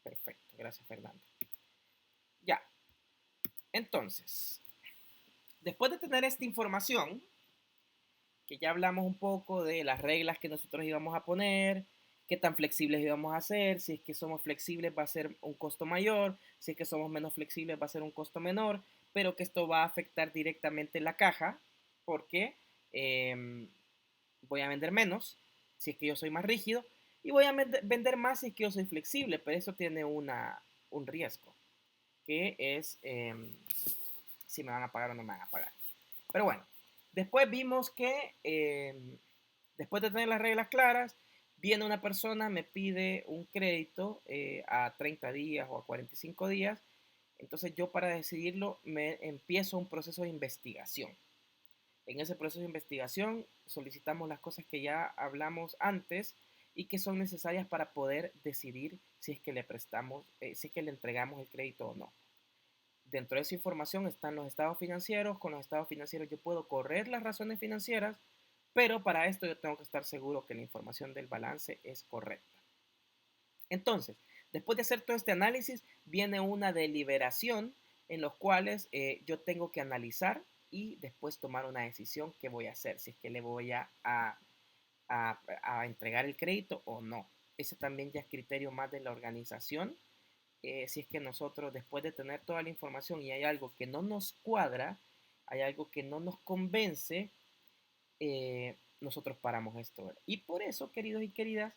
perfecto. Gracias, Fernando. Ya. Entonces, después de tener esta información, que ya hablamos un poco de las reglas que nosotros íbamos a poner, qué tan flexibles íbamos a hacer, si es que somos flexibles va a ser un costo mayor, si es que somos menos flexibles va a ser un costo menor, pero que esto va a afectar directamente la caja porque voy a vender menos si es que yo soy más rígido y voy a vender más si es que yo soy flexible, pero eso tiene un riesgo, que es si me van a pagar o no me van a pagar. Pero bueno, después vimos que después de tener las reglas claras, viene una persona, me pide un crédito a 30 días o a 45 días. Entonces yo para decidirlo me empiezo un proceso de investigación. En ese proceso de investigación solicitamos las cosas que ya hablamos antes y que son necesarias para poder decidir si es que le prestamos, si es que le entregamos el crédito o no. Dentro de esa información están los estados financieros. Con los estados financieros yo puedo correr las razones financieras, pero para esto yo tengo que estar seguro que la información del balance es correcta. Entonces, después de hacer todo este análisis, viene una deliberación en los cuales yo tengo que analizar y después tomar una decisión qué voy a hacer, si es que le voy a entregar el crédito o no. Ese también ya es criterio más de la organización. Si es que nosotros, después de tener toda la información y hay algo que no nos cuadra, hay algo que no nos convence, nosotros paramos esto, ¿verdad? Y por eso, queridos y queridas,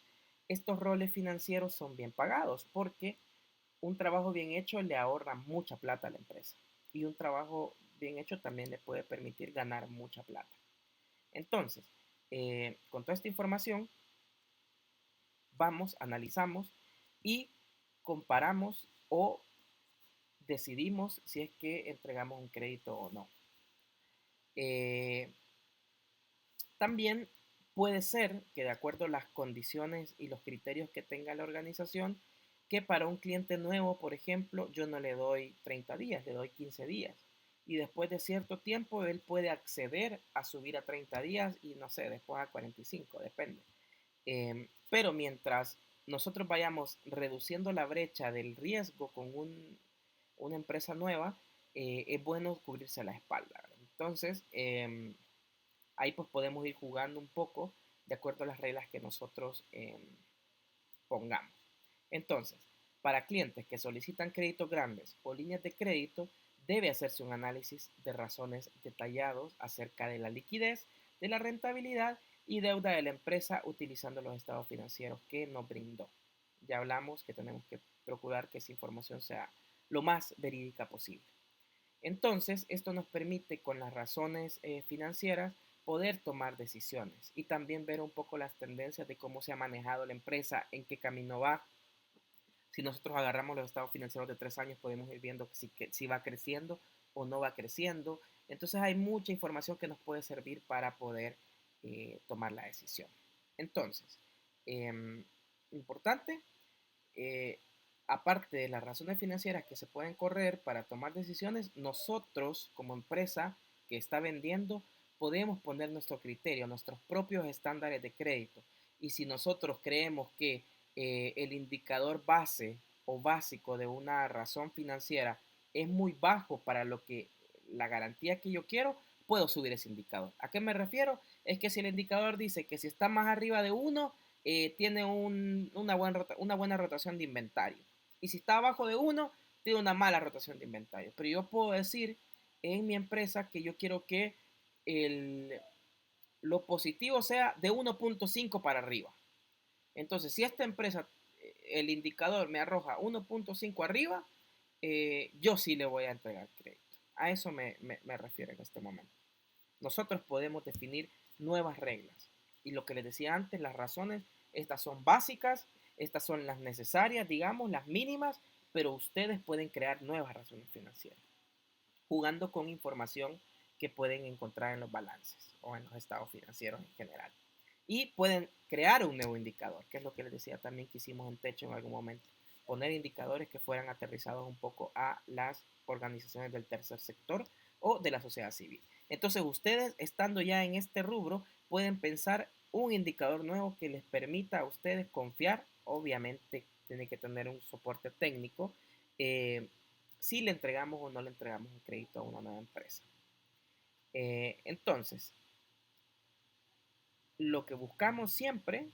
estos roles financieros son bien pagados, porque un trabajo bien hecho le ahorra mucha plata a la empresa. Y un trabajo bien hecho también le puede permitir ganar mucha plata. Entonces, con toda esta información, vamos, analizamos y comparamos o decidimos si es que entregamos un crédito o no. También puede ser que de acuerdo a las condiciones y los criterios que tenga la organización, que para un cliente nuevo, por ejemplo, yo no le doy 30 días, le doy 15 días. Y después de cierto tiempo, él puede acceder a subir a 30 días y no sé, después a 45, depende. Pero mientras nosotros vayamos reduciendo la brecha del riesgo con una empresa nueva, es bueno cubrirse la espalda. Entonces, ahí pues podemos ir jugando un poco de acuerdo a las reglas que nosotros pongamos. Entonces, para clientes que solicitan créditos grandes o líneas de crédito, debe hacerse un análisis de razones detallados acerca de la liquidez, de la rentabilidad y deuda de la empresa utilizando los estados financieros que nos brindó. Ya hablamos que tenemos que procurar que esa información sea lo más verídica posible. Entonces, esto nos permite con las razones financieras poder tomar decisiones y también ver un poco las tendencias de cómo se ha manejado la empresa, en qué camino va. Si nosotros agarramos los estados financieros de 3 años, podemos ir viendo si va creciendo o no va creciendo. Entonces hay mucha información que nos puede servir para poder tomar la decisión. Entonces, importante, aparte de las razones financieras que se pueden correr para tomar decisiones, nosotros como empresa que está vendiendo podemos poner nuestro criterio, nuestros propios estándares de crédito. Y si nosotros creemos que el indicador base o básico de una razón financiera es muy bajo para lo que la garantía que yo quiero, puedo subir ese indicador. ¿A qué me refiero? Es que si el indicador dice que si está más arriba de 1, tiene una buena rotación de inventario. Y si está abajo de 1, tiene una mala rotación de inventario. Pero yo puedo decir en mi empresa que yo quiero que lo positivo sea de 1.5 para arriba. Entonces, si esta empresa, el indicador me arroja 1.5 arriba, yo sí le voy a entregar crédito. A eso me refiero en este momento. Nosotros podemos definir nuevas reglas. Y lo que les decía antes, las razones estas son básicas, estas son las necesarias, digamos, las mínimas, pero ustedes pueden crear nuevas razones financieras, jugando con información que pueden encontrar en los balances o en los estados financieros en general. Y pueden crear un nuevo indicador, que es lo que les decía también que hicimos en Techo en algún momento. Poner indicadores que fueran aterrizados un poco a las organizaciones del tercer sector o de la sociedad civil. Entonces ustedes, estando ya en este rubro, pueden pensar un indicador nuevo que les permita a ustedes confiar. Obviamente tiene que tener un soporte técnico, si le entregamos o no le entregamos un crédito a una nueva empresa. Entonces, lo que buscamos siempre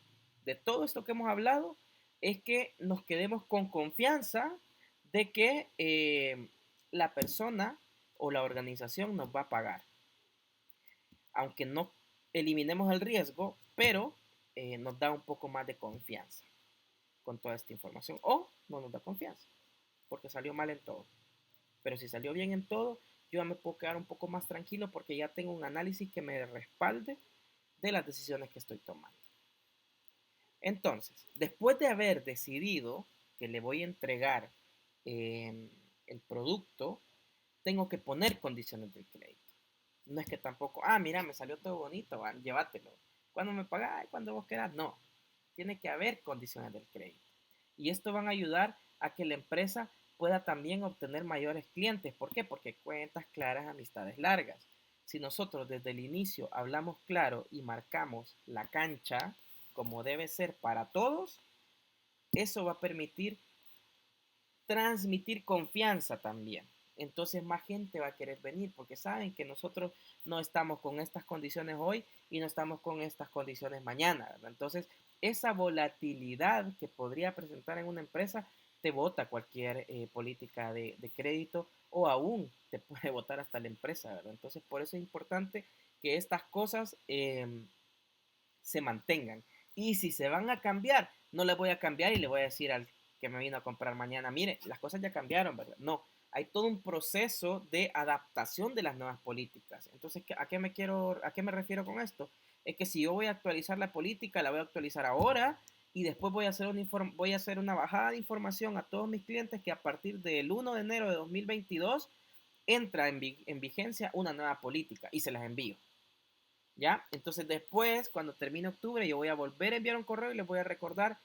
de todo esto que hemos hablado es que nos quedemos con confianza de que la persona o la organización nos va a pagar. Aunque no eliminemos el riesgo, pero nos da un poco más de confianza con toda esta información. O no nos da confianza, porque salió mal en todo. Pero si salió bien en todo, yo ya me puedo quedar un poco más tranquilo porque ya tengo un análisis que me respalde de las decisiones que estoy tomando. Entonces, después de haber decidido que le voy a entregar el producto, tengo que poner condiciones del crédito. No es que tampoco, mira, me salió todo bonito, llévatelo. ¿Cuándo me pagas? Cuando vos querás. No, tiene que haber condiciones del crédito. Y esto van a ayudar a que la empresa pueda también obtener mayores clientes. ¿Por qué? Porque cuentas claras, amistades largas. Si nosotros desde el inicio hablamos claro y marcamos la cancha como debe ser para todos, eso va a permitir transmitir confianza también. Entonces más gente va a querer venir porque saben que nosotros no estamos con estas condiciones hoy y no estamos con estas condiciones mañana, ¿verdad? Entonces esa volatilidad que podría presentar en una empresa te bota cualquier política de crédito o aún te puede botar hasta la empresa, ¿verdad? Entonces por eso es importante que estas cosas se mantengan. Y si se van a cambiar, no les voy a cambiar y le voy a decir al que me vino a comprar mañana, mire, las cosas ya cambiaron, ¿verdad? No, hay todo un proceso de adaptación de las nuevas políticas. Entonces, ¿a qué me refiero con esto? Es que si yo voy a actualizar la política, la voy a actualizar ahora y después voy a hacer una bajada de información a todos mis clientes que a partir del 1 de enero de 2022 entra en vigencia una nueva política y se las envío. ¿Ya? Entonces después, cuando termine octubre, yo voy a volver a enviar un correo y les voy a recordar,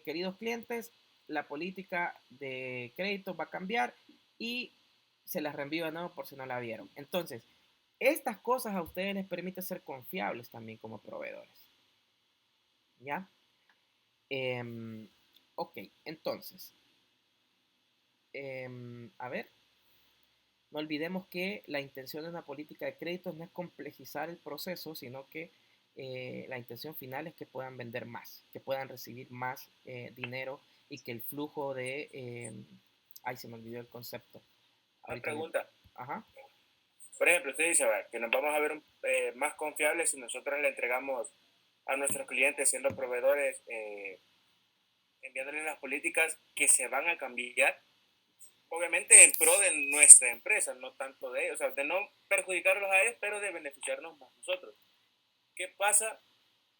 queridos clientes, la política de crédito va a cambiar y se las reenvío de nuevo por si no la vieron. Entonces, estas cosas a ustedes les permiten ser confiables también como proveedores. ¿Ya? Ok, entonces, a ver. No olvidemos que la intención de una política de crédito no es complejizar el proceso, sino que la intención final es que puedan vender más, que puedan recibir más dinero y que el flujo de... ay, se me olvidó el concepto. Una pregunta. Ajá. Por ejemplo, usted dice que nos vamos a ver más confiables si nosotros le entregamos a nuestros clientes, siendo proveedores, enviándoles las políticas que se van a cambiar. Obviamente en pro de nuestra empresa, no tanto de ellos, o sea, de no perjudicarlos a ellos, pero de beneficiarnos más nosotros. ¿Qué pasa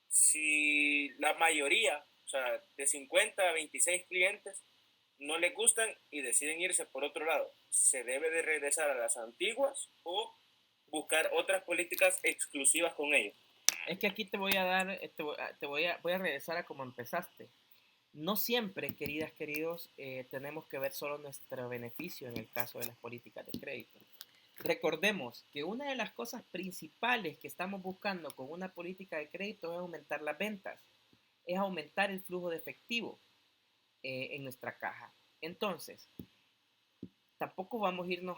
si la mayoría, o sea, de 50 a 26 clientes, no les gustan y deciden irse por otro lado? ¿Se debe de regresar a las antiguas o buscar otras políticas exclusivas con ellos? Es que aquí te voy a dar, voy a regresar a como empezaste. No siempre, queridos, tenemos que ver solo nuestro beneficio en el caso de las políticas de crédito. Recordemos que una de las cosas principales que estamos buscando con una política de crédito es aumentar las ventas, es aumentar el flujo de efectivo en nuestra caja. Entonces, tampoco vamos a irnos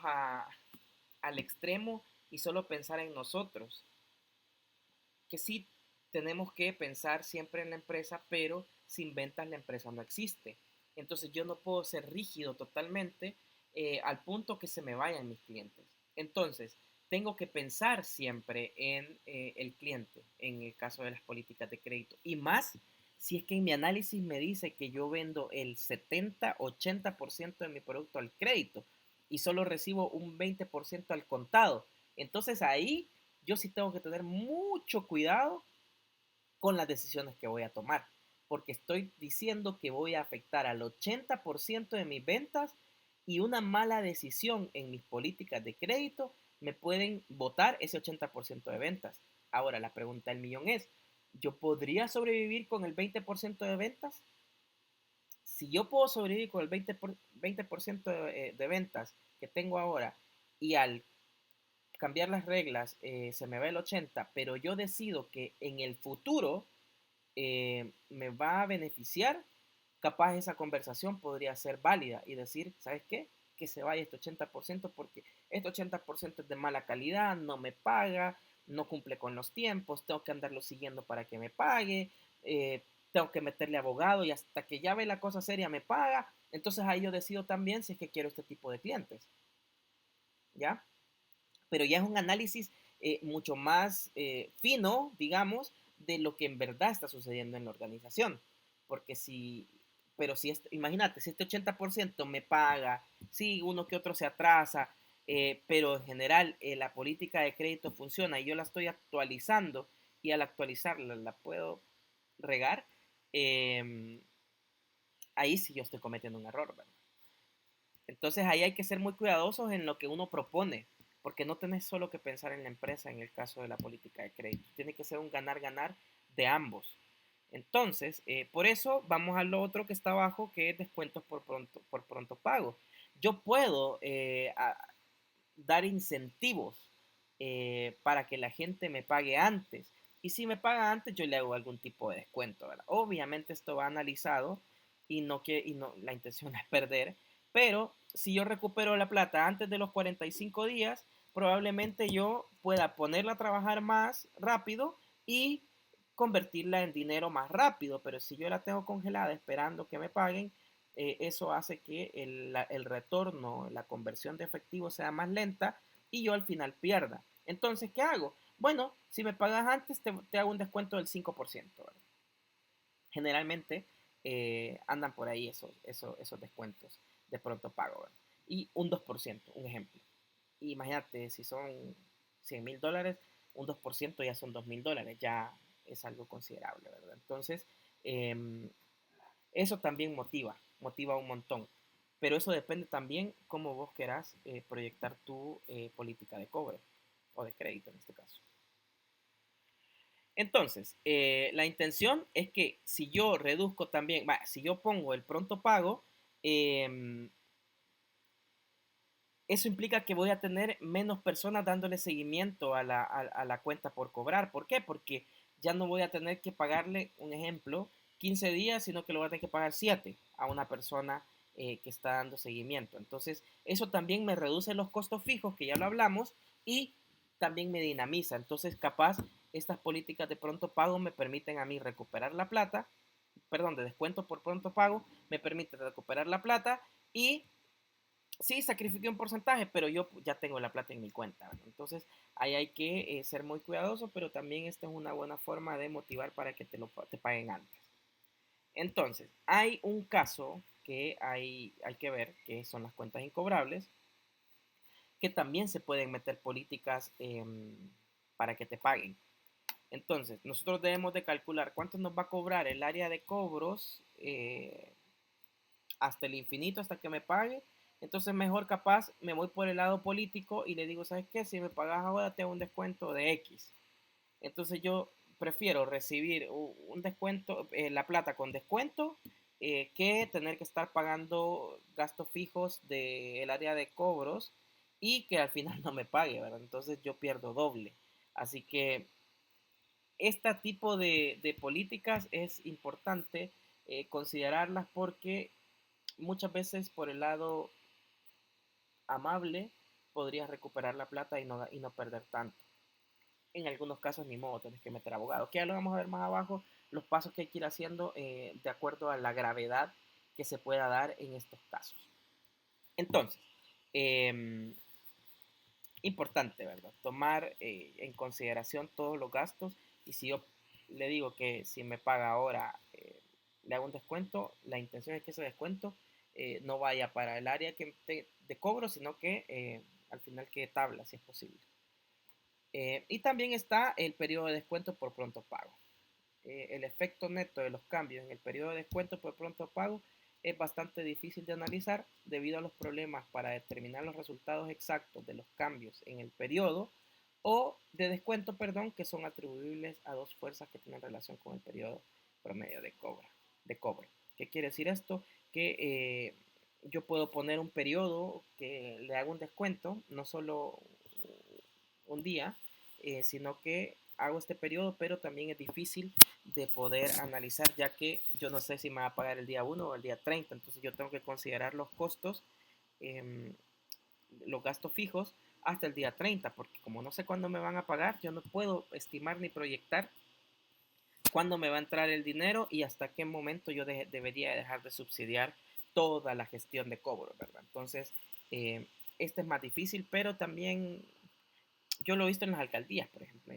al extremo y solo pensar en nosotros, que sí tenemos que pensar siempre en la empresa, pero sin ventas la empresa no existe. Entonces yo no puedo ser rígido totalmente al punto que se me vayan mis clientes. Entonces tengo que pensar siempre en el cliente en el caso de las políticas de crédito. Y más si es que en mi análisis me dice que yo vendo el 70-80% de mi producto al crédito y solo recibo un 20% al contado. Entonces ahí yo sí tengo que tener mucho cuidado con las decisiones que voy a tomar, porque estoy diciendo que voy a afectar al 80% de mis ventas y una mala decisión en mis políticas de crédito me pueden botar ese 80% de ventas. Ahora, la pregunta del millón es, ¿yo podría sobrevivir con el 20% de ventas? Si yo puedo sobrevivir con el 20% de ventas que tengo ahora y al cambiar las reglas se me va el 80%, pero yo decido que en el futuro me va a beneficiar, capaz esa conversación podría ser válida y decir, ¿sabes qué? Que se vaya este 80% porque este 80% es de mala calidad, no me paga, no cumple con los tiempos, tengo que andarlo siguiendo para que me pague, tengo que meterle abogado y hasta que ya ve la cosa seria me paga. Entonces ahí yo decido también si es que quiero este tipo de clientes. ¿Ya? Pero ya es un análisis mucho más fino, digamos, de lo que en verdad está sucediendo en la organización. Porque si, pero si, imagínate, si este 80% me paga, si uno que otro se atrasa, pero en general la política de crédito funciona y yo la estoy actualizando y al actualizarla la puedo regar, ahí sí yo estoy cometiendo un error, ¿verdad? Entonces ahí hay que ser muy cuidadosos en lo que uno propone, porque no tenés solo que pensar en la empresa en el caso de la política de crédito. Tiene que ser un ganar-ganar de ambos. Entonces, por eso vamos a lo otro que está abajo, que es descuentos por pronto pago. Yo puedo dar incentivos para que la gente me pague antes. Y si me paga antes, yo le hago algún tipo de descuento, ¿verdad? Obviamente esto va analizado y no, la intención es perder, pero si yo recupero la plata antes de los 45 días, probablemente yo pueda ponerla a trabajar más rápido y convertirla en dinero más rápido, pero si yo la tengo congelada esperando que me paguen, eso hace que el retorno, la conversión de efectivo sea más lenta y yo al final pierda. Entonces, ¿qué hago? Bueno, si me pagas antes, te hago un descuento del 5%. ¿Verdad? Generalmente andan por ahí esos descuentos de pronto pago. ¿Verdad? Y un 2%, un ejemplo. Imagínate, si son $100,000, un 2% ya son $2,000, ya es algo considerable, ¿verdad? Entonces, eso también motiva un montón. Pero eso depende también cómo vos querás proyectar tu política de cobre o de crédito en este caso. Entonces, la intención es que si yo reduzco también, si yo pongo el pronto pago, eso implica que voy a tener menos personas dándole seguimiento a la cuenta por cobrar. ¿Por qué? Porque ya no voy a tener que pagarle, un ejemplo, 15 días, sino que lo voy a tener que pagar 7 a una persona que está dando seguimiento. Entonces, eso también me reduce los costos fijos, que ya lo hablamos, y también me dinamiza. Entonces, capaz, estas políticas de pronto pago me permiten a mí recuperar la plata, perdón, de descuento por pronto pago, me permite recuperar la plata y sí, sacrifiqué un porcentaje, pero yo ya tengo la plata en mi cuenta. ¿Verdad? Entonces, ahí hay que ser muy cuidadoso, pero también esta es una buena forma de motivar para que te paguen antes. Entonces, hay un caso que hay que ver, que son las cuentas incobrables, que también se pueden meter políticas para que te paguen. Entonces, nosotros debemos de calcular cuánto nos va a cobrar el área de cobros hasta el infinito, hasta que me pague. Entonces mejor capaz me voy por el lado político y le digo, ¿sabes qué? Si me pagas ahora te hago un descuento de X. Entonces yo prefiero recibir un descuento, la plata con descuento, que tener que estar pagando gastos fijos del área de cobros y que al final no me pague, ¿verdad? Entonces yo pierdo doble. Así que este tipo de políticas es importante considerarlas porque muchas veces por el lado amable podrías recuperar la plata y no perder tanto. En algunos casos ni modo, tienes que meter abogado. Que ya lo vamos a ver más abajo, los pasos que hay que ir haciendo de acuerdo a la gravedad que se pueda dar en estos casos. Entonces, importante, ¿verdad? Tomar en consideración todos los gastos y si yo le digo que si me paga ahora le hago un descuento, la intención es que ese descuento no vaya para el área de cobro, sino que al final quede tabla, si es posible. Y también está el periodo de descuento por pronto pago. el efecto neto de los cambios en el periodo de descuento por pronto pago es bastante difícil de analizar debido a los problemas para determinar los resultados exactos de los cambios en el periodo o de descuento, perdón, que son atribuibles a dos fuerzas que tienen relación con el periodo promedio de cobro. ¿Qué quiere decir esto? Que yo puedo poner un periodo que le haga un descuento, no solo un día, sino que hago este periodo, pero también es difícil de poder analizar, ya que yo no sé si me va a pagar el día 1 o el día 30, entonces yo tengo que considerar los costos, eh, los gastos fijos hasta el día 30, porque como no sé cuándo me van a pagar, yo no puedo estimar ni proyectar cuándo me va a entrar el dinero y hasta qué momento yo debería dejar de subsidiar toda la gestión de cobro, ¿verdad? Entonces, este es más difícil, pero también yo lo he visto en las alcaldías, por ejemplo,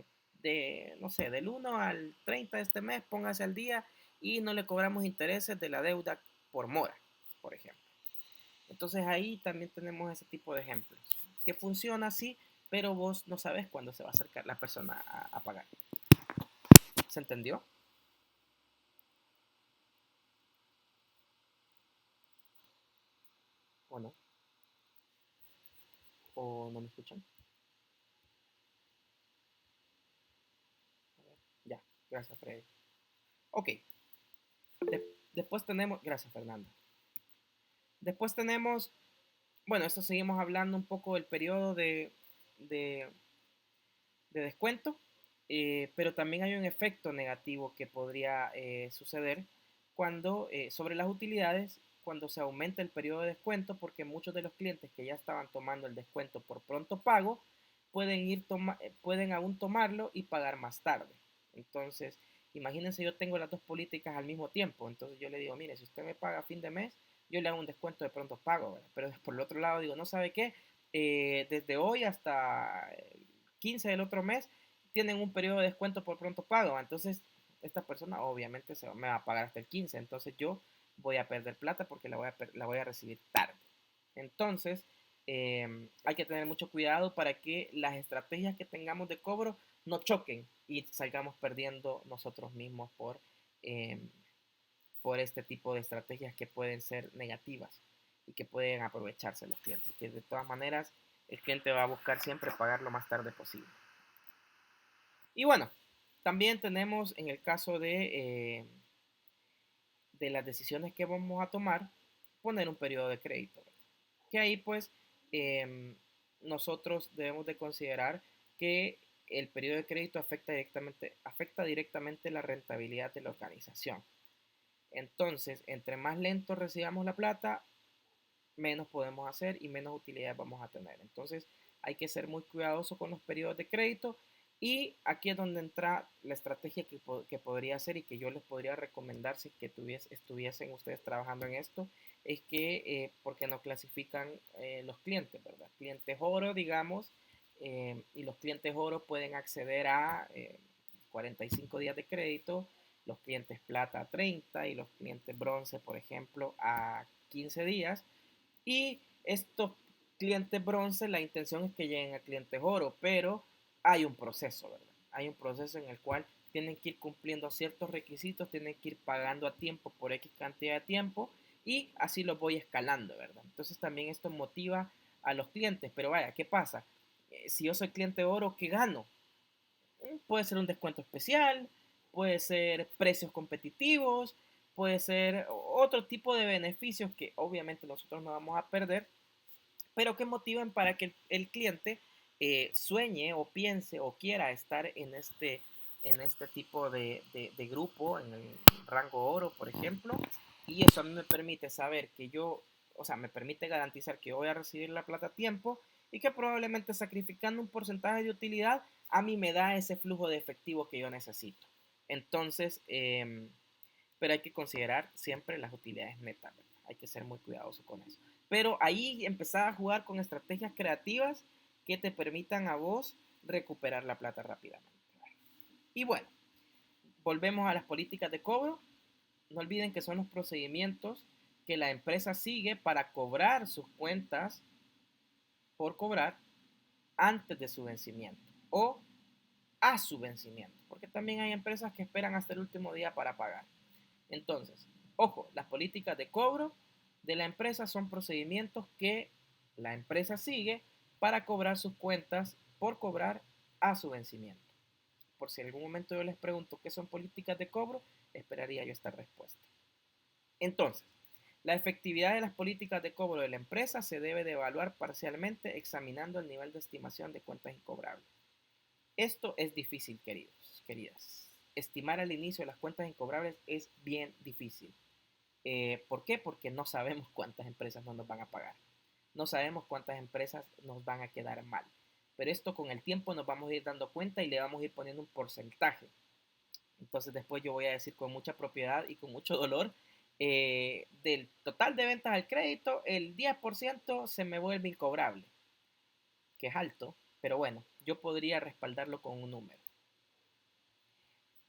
no sé, del 1 al 30 de este mes, póngase al día y no le cobramos intereses de la deuda por mora, por ejemplo. Entonces ahí también tenemos ese tipo de ejemplos, que funciona así, pero vos no sabes cuándo se va a acercar la persona a pagar. ¿Se entendió? ¿O no? ¿O no me escuchan? Ya, gracias, Freddy. Ok, después tenemos, gracias, Fernando. Después tenemos, bueno, esto seguimos hablando un poco del periodo de, de descuento, pero también hay un efecto negativo que podría suceder cuando, sobre las utilidades cuando se aumenta el periodo de descuento, porque muchos de los clientes que ya estaban tomando el descuento por pronto pago pueden aún tomarlo y pagar más tarde. Entonces, imagínense, yo tengo las dos políticas al mismo tiempo. Entonces yo le digo, mire, si usted me paga a fin de mes, yo le hago un descuento de pronto pago, ¿verdad? Pero por el otro lado digo, no sabe qué, desde hoy hasta el 15 del otro mes tienen un periodo de descuento por pronto pago. Entonces, esta persona obviamente me va a pagar hasta el 15. Entonces yo voy a perder plata porque la voy a recibir tarde. Entonces, hay que tener mucho cuidado para que las estrategias que tengamos de cobro no choquen y salgamos perdiendo nosotros mismos eh, por este tipo de estrategias que pueden ser negativas y que pueden aprovecharse los clientes. Que de todas maneras, el cliente va a buscar siempre pagar lo más tarde posible. Y bueno, también tenemos en el caso de las decisiones que vamos a tomar, poner un periodo de crédito. Que ahí pues nosotros debemos de considerar que el periodo de crédito afecta directamente la rentabilidad de la organización. Entonces, entre más lento recibamos la plata, menos podemos hacer y menos utilidad vamos a tener. Entonces, hay que ser muy cuidadoso con los periodos de crédito y aquí es donde entra la estrategia que podría hacer y que yo les podría recomendar si que estuviesen ustedes trabajando en esto, es que, porque no clasifican los clientes, ¿verdad? Clientes oro, digamos, y los clientes oro pueden acceder a 45 días de crédito, los clientes plata a 30 y los clientes bronce, por ejemplo, a 15 días. Y estos clientes bronce, la intención es que lleguen a clientes oro, pero hay un proceso, ¿verdad? Hay un proceso en el cual tienen que ir cumpliendo ciertos requisitos, tienen que ir pagando a tiempo por X cantidad de tiempo y así los voy escalando, ¿verdad? Entonces también esto motiva a los clientes, pero vaya, ¿qué pasa? Si yo soy cliente oro, ¿qué gano? Puede ser un descuento especial, puede ser precios competitivos, puede ser otro tipo de beneficios que obviamente nosotros no vamos a perder, pero que motiven para que el cliente sueñe o piense o quiera estar en este tipo de grupo, en el rango oro, por ejemplo, y eso a mí me permite saber que o sea, me permite garantizar que voy a recibir la plata a tiempo y que probablemente sacrificando un porcentaje de utilidad a mí me da ese flujo de efectivo que yo necesito. Entonces, pero hay que considerar siempre las utilidades netas, ¿verdad? Hay que ser muy cuidadoso con eso. Pero ahí empezar a jugar con estrategias creativas que te permitan a vos recuperar la plata rápidamente. Y bueno, volvemos a las políticas de cobro. No olviden que son los procedimientos que la empresa sigue para cobrar sus cuentas por cobrar antes de su vencimiento o a su vencimiento, porque también hay empresas que esperan hasta el último día para pagar. Entonces, ojo, las políticas de cobro de la empresa son procedimientos que la empresa sigue para cobrar sus cuentas por cobrar a su vencimiento. Por si en algún momento yo les pregunto qué son políticas de cobro, esperaría yo esta respuesta. Entonces, la efectividad de las políticas de cobro de la empresa se debe de evaluar parcialmente examinando el nivel de estimación de cuentas incobrables. Esto es difícil, queridas. Estimar al inicio las cuentas incobrables es bien difícil. ¿Por qué? Porque no sabemos cuántas empresas no nos van a pagar. No sabemos cuántas empresas nos van a quedar mal. Pero esto con el tiempo nos vamos a ir dando cuenta y le vamos a ir poniendo un porcentaje. Entonces después yo voy a decir con mucha propiedad y con mucho dolor, del total de ventas al crédito, el 10% se me vuelve incobrable, que es alto, pero bueno, yo podría respaldarlo con un número.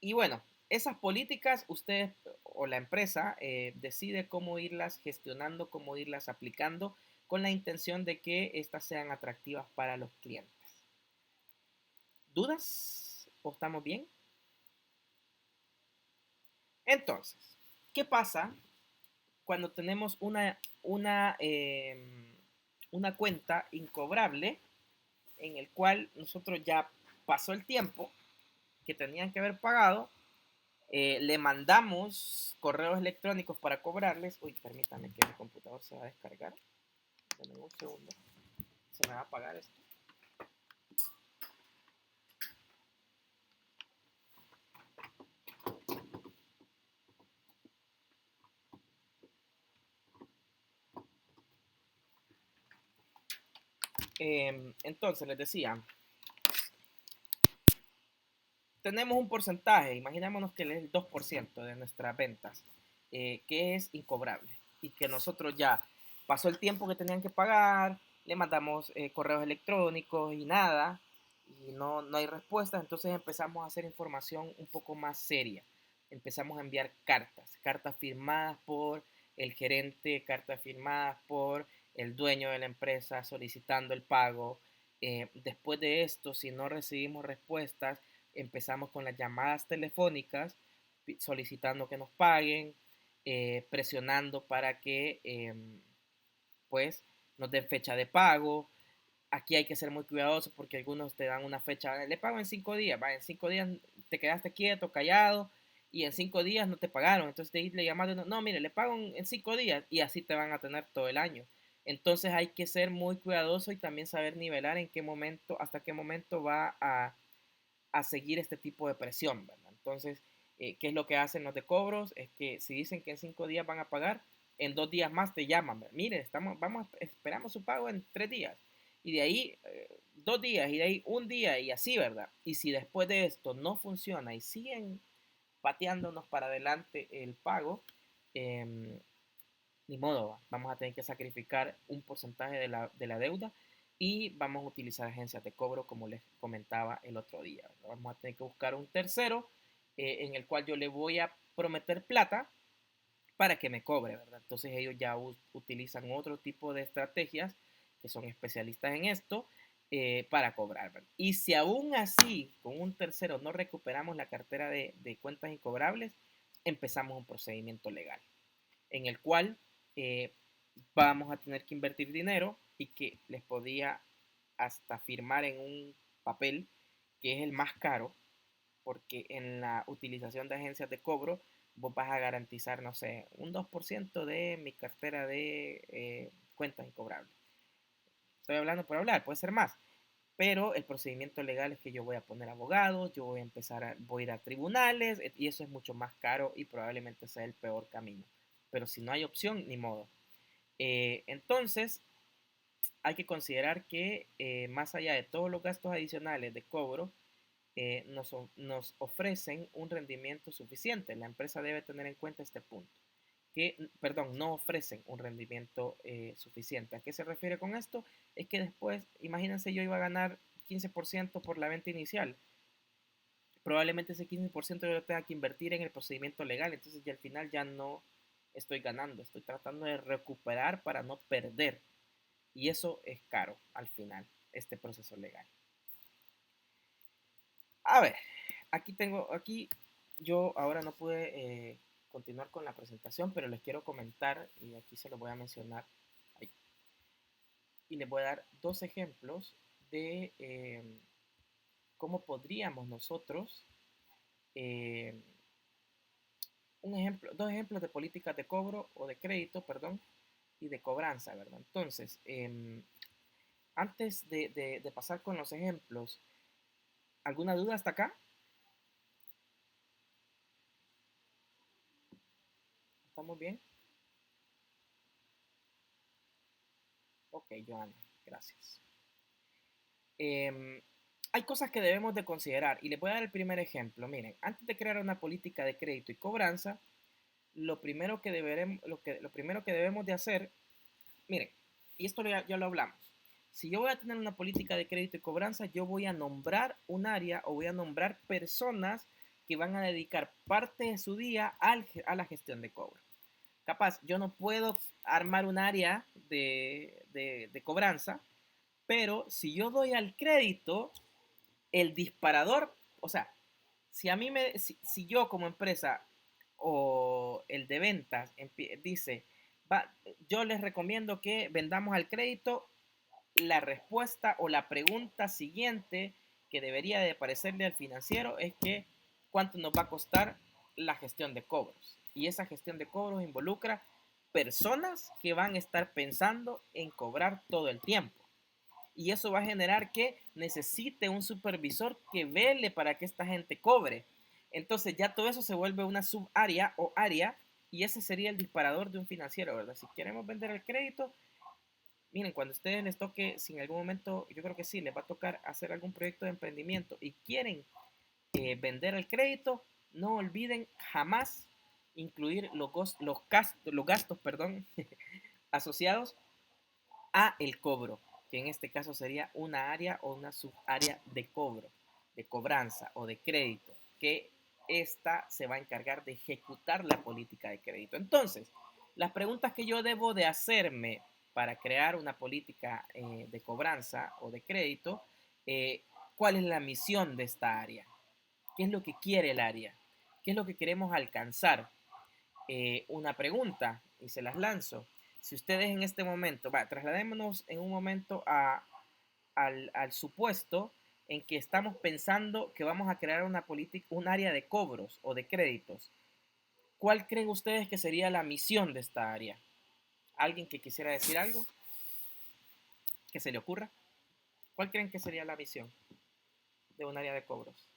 Y bueno, esas políticas ustedes o la empresa decide cómo irlas gestionando, cómo irlas aplicando con la intención de que éstas sean atractivas para los clientes. ¿Dudas? ¿O estamos bien? Entonces, ¿qué pasa cuando tenemos una cuenta incobrable en el cual nosotros ya pasó el tiempo que tenían que haber pagado, le mandamos correos electrónicos para cobrarles? Uy, permítame que mi computador se va a descargar. Denme un segundo. Se me va a apagar esto. Entonces les decía, tenemos un porcentaje, imaginémonos que es el 2% de nuestras ventas, que es incobrable y que nosotros ya pasó el tiempo que tenían que pagar, le mandamos correos electrónicos y nada, y no hay respuestas. Entonces empezamos a hacer información un poco más seria, empezamos a enviar cartas firmadas por el gerente, cartas firmadas por el dueño de la empresa solicitando el pago. Después de esto, si no recibimos respuestas, empezamos con las llamadas telefónicas solicitando que nos paguen, presionando para que pues nos den fecha de pago. Aquí hay que ser muy cuidadosos porque algunos te dan una fecha, le pago en 5 días, va, en 5 días te quedaste quieto, callado, y en 5 días no te pagaron. Entonces le llamas, no, mire, le pago en 5 días, y así te van a tener todo el año. Entonces hay que ser muy cuidadoso y también saber nivelar en qué momento, hasta qué momento va a seguir este tipo de presión, ¿verdad? Entonces, ¿qué es lo que hacen los de cobros? Es que si dicen que en 5 días van a pagar, en 2 días más te llaman, ¿verdad? Mire, esperamos su pago en 3 días, y de ahí 2 días, y de ahí un día, y así, ¿verdad? Y si después de esto no funciona y siguen pateándonos para adelante el pago, ni modo, vamos a tener que sacrificar un porcentaje de la deuda y vamos a utilizar agencias de cobro como les comentaba el otro día, ¿verdad? Vamos a tener que buscar un tercero en el cual yo le voy a prometer plata para que me cobre, ¿verdad? Entonces ellos ya utilizan otro tipo de estrategias que son especialistas en esto para cobrar, ¿verdad? Y si aún así con un tercero no recuperamos la cartera de cuentas incobrables, empezamos un procedimiento legal en el cual vamos a tener que invertir dinero y que les podía hasta firmar en un papel que es el más caro, porque en la utilización de agencias de cobro vos vas a garantizar, no sé, un 2% de mi cartera de cuentas incobrables. Estoy hablando por hablar, puede ser más, pero el procedimiento legal es que yo voy a poner abogados, yo voy a ir a tribunales, y eso es mucho más caro y probablemente sea el peor camino. Pero si no hay opción, ni modo. Entonces, hay que considerar que más allá de todos los gastos adicionales de cobro, nos ofrecen un rendimiento suficiente. La empresa debe tener en cuenta este punto. No ofrecen un rendimiento suficiente. ¿A qué se refiere con esto? Es que después, imagínense, yo iba a ganar 15% por la venta inicial. Probablemente ese 15% yo lo tenga que invertir en el procedimiento legal. Entonces ya al final ya no estoy ganando. Estoy tratando de recuperar para no perder. Y eso es caro al final, este proceso legal. A ver, aquí yo ahora no pude continuar con la presentación, pero les quiero comentar, y aquí se los voy a mencionar, ahí, y les voy a dar dos ejemplos de cómo podríamos nosotros, eh, dos ejemplos de políticas de cobro o de crédito, perdón, y de cobranza, ¿verdad? Entonces, antes de pasar con los ejemplos, ¿alguna duda hasta acá? ¿Estamos bien? Ok, Joana, gracias. Hay cosas que debemos de considerar y les voy a dar el primer ejemplo. Miren, antes de crear una política de crédito y cobranza, lo primero que debemos de hacer, miren, y esto ya lo hablamos. Si yo voy a tener una política de crédito y cobranza, yo voy a nombrar un área o voy a nombrar personas que van a dedicar parte de su día a la gestión de cobro. Capaz, yo no puedo armar un área de cobranza, pero si yo doy al crédito, el disparador, o sea, si yo como empresa o el de ventas dice, yo les recomiendo que vendamos al crédito, la respuesta o la pregunta siguiente que debería de aparecerle al financiero es que cuánto nos va a costar la gestión de cobros. Y esa gestión de cobros involucra personas que van a estar pensando en cobrar todo el tiempo. Y eso va a generar que necesite un supervisor que vele para que esta gente cobre. Entonces ya todo eso se vuelve una subárea o área y ese sería el disparador de un financiero, ¿verdad? Si queremos vender el crédito, miren, cuando a ustedes les toque, si en algún momento, yo creo que sí, les va a tocar hacer algún proyecto de emprendimiento y quieren vender el crédito, no olviden jamás incluir los gastos perdón, asociados a el cobro, que en este caso sería una área o una subárea de cobro, de cobranza o de crédito, que esta se va a encargar de ejecutar la política de crédito. Entonces, las preguntas que yo debo de hacerme para crear una política de cobranza o de crédito, ¿cuál es la misión de esta área? ¿Qué es lo que quiere el área? ¿Qué es lo que queremos alcanzar? Una pregunta y se las lanzo. Si ustedes en este momento, trasladémonos en un momento al supuesto en que estamos pensando que vamos a crear una política, un área de cobros o de créditos. ¿Cuál creen ustedes que sería la misión de esta área? ¿Alguien que quisiera decir algo? ¿Que se le ocurra? ¿Cuál creen que sería la misión de un área de cobros?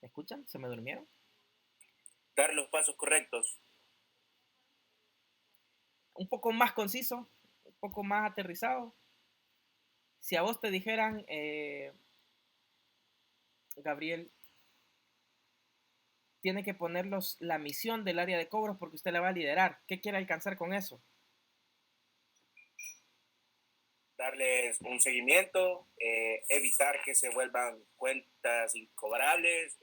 ¿Me escuchan? ¿Se me durmieron? Dar los pasos correctos. Un poco más conciso, un poco más aterrizado. Si a vos te dijeran, Gabriel, tiene que ponerlos la misión del área de cobros porque usted la va a liderar. ¿Qué quiere alcanzar con eso? Darles un seguimiento, evitar que se vuelvan cuentas incobrables.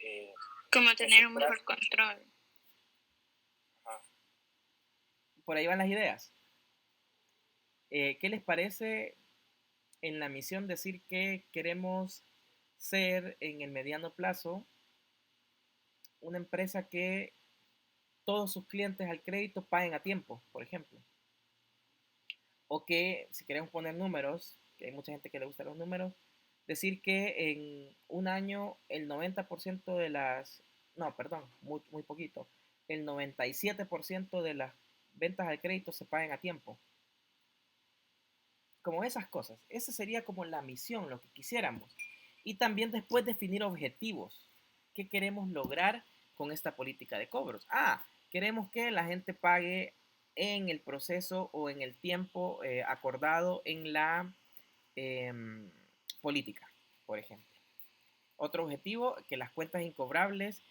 Como tener un mejor control. Ajá. Por ahí van las ideas. ¿Qué les parece en la misión decir que queremos ser en el mediano plazo una empresa que todos sus clientes al crédito paguen a tiempo, por ejemplo? O que, si queremos poner números, que hay mucha gente que le gusta los números, decir que en un año el 90% de las, no, perdón, muy poquito, el 97% de las ventas al crédito se paguen a tiempo. Como esas cosas. Esa sería como la misión, lo que quisiéramos. Y también después definir objetivos. ¿Qué queremos lograr con esta política de cobros? Queremos que la gente pague en el proceso o en el tiempo acordado en la política, por ejemplo. Otro objetivo, que las cuentas incobrables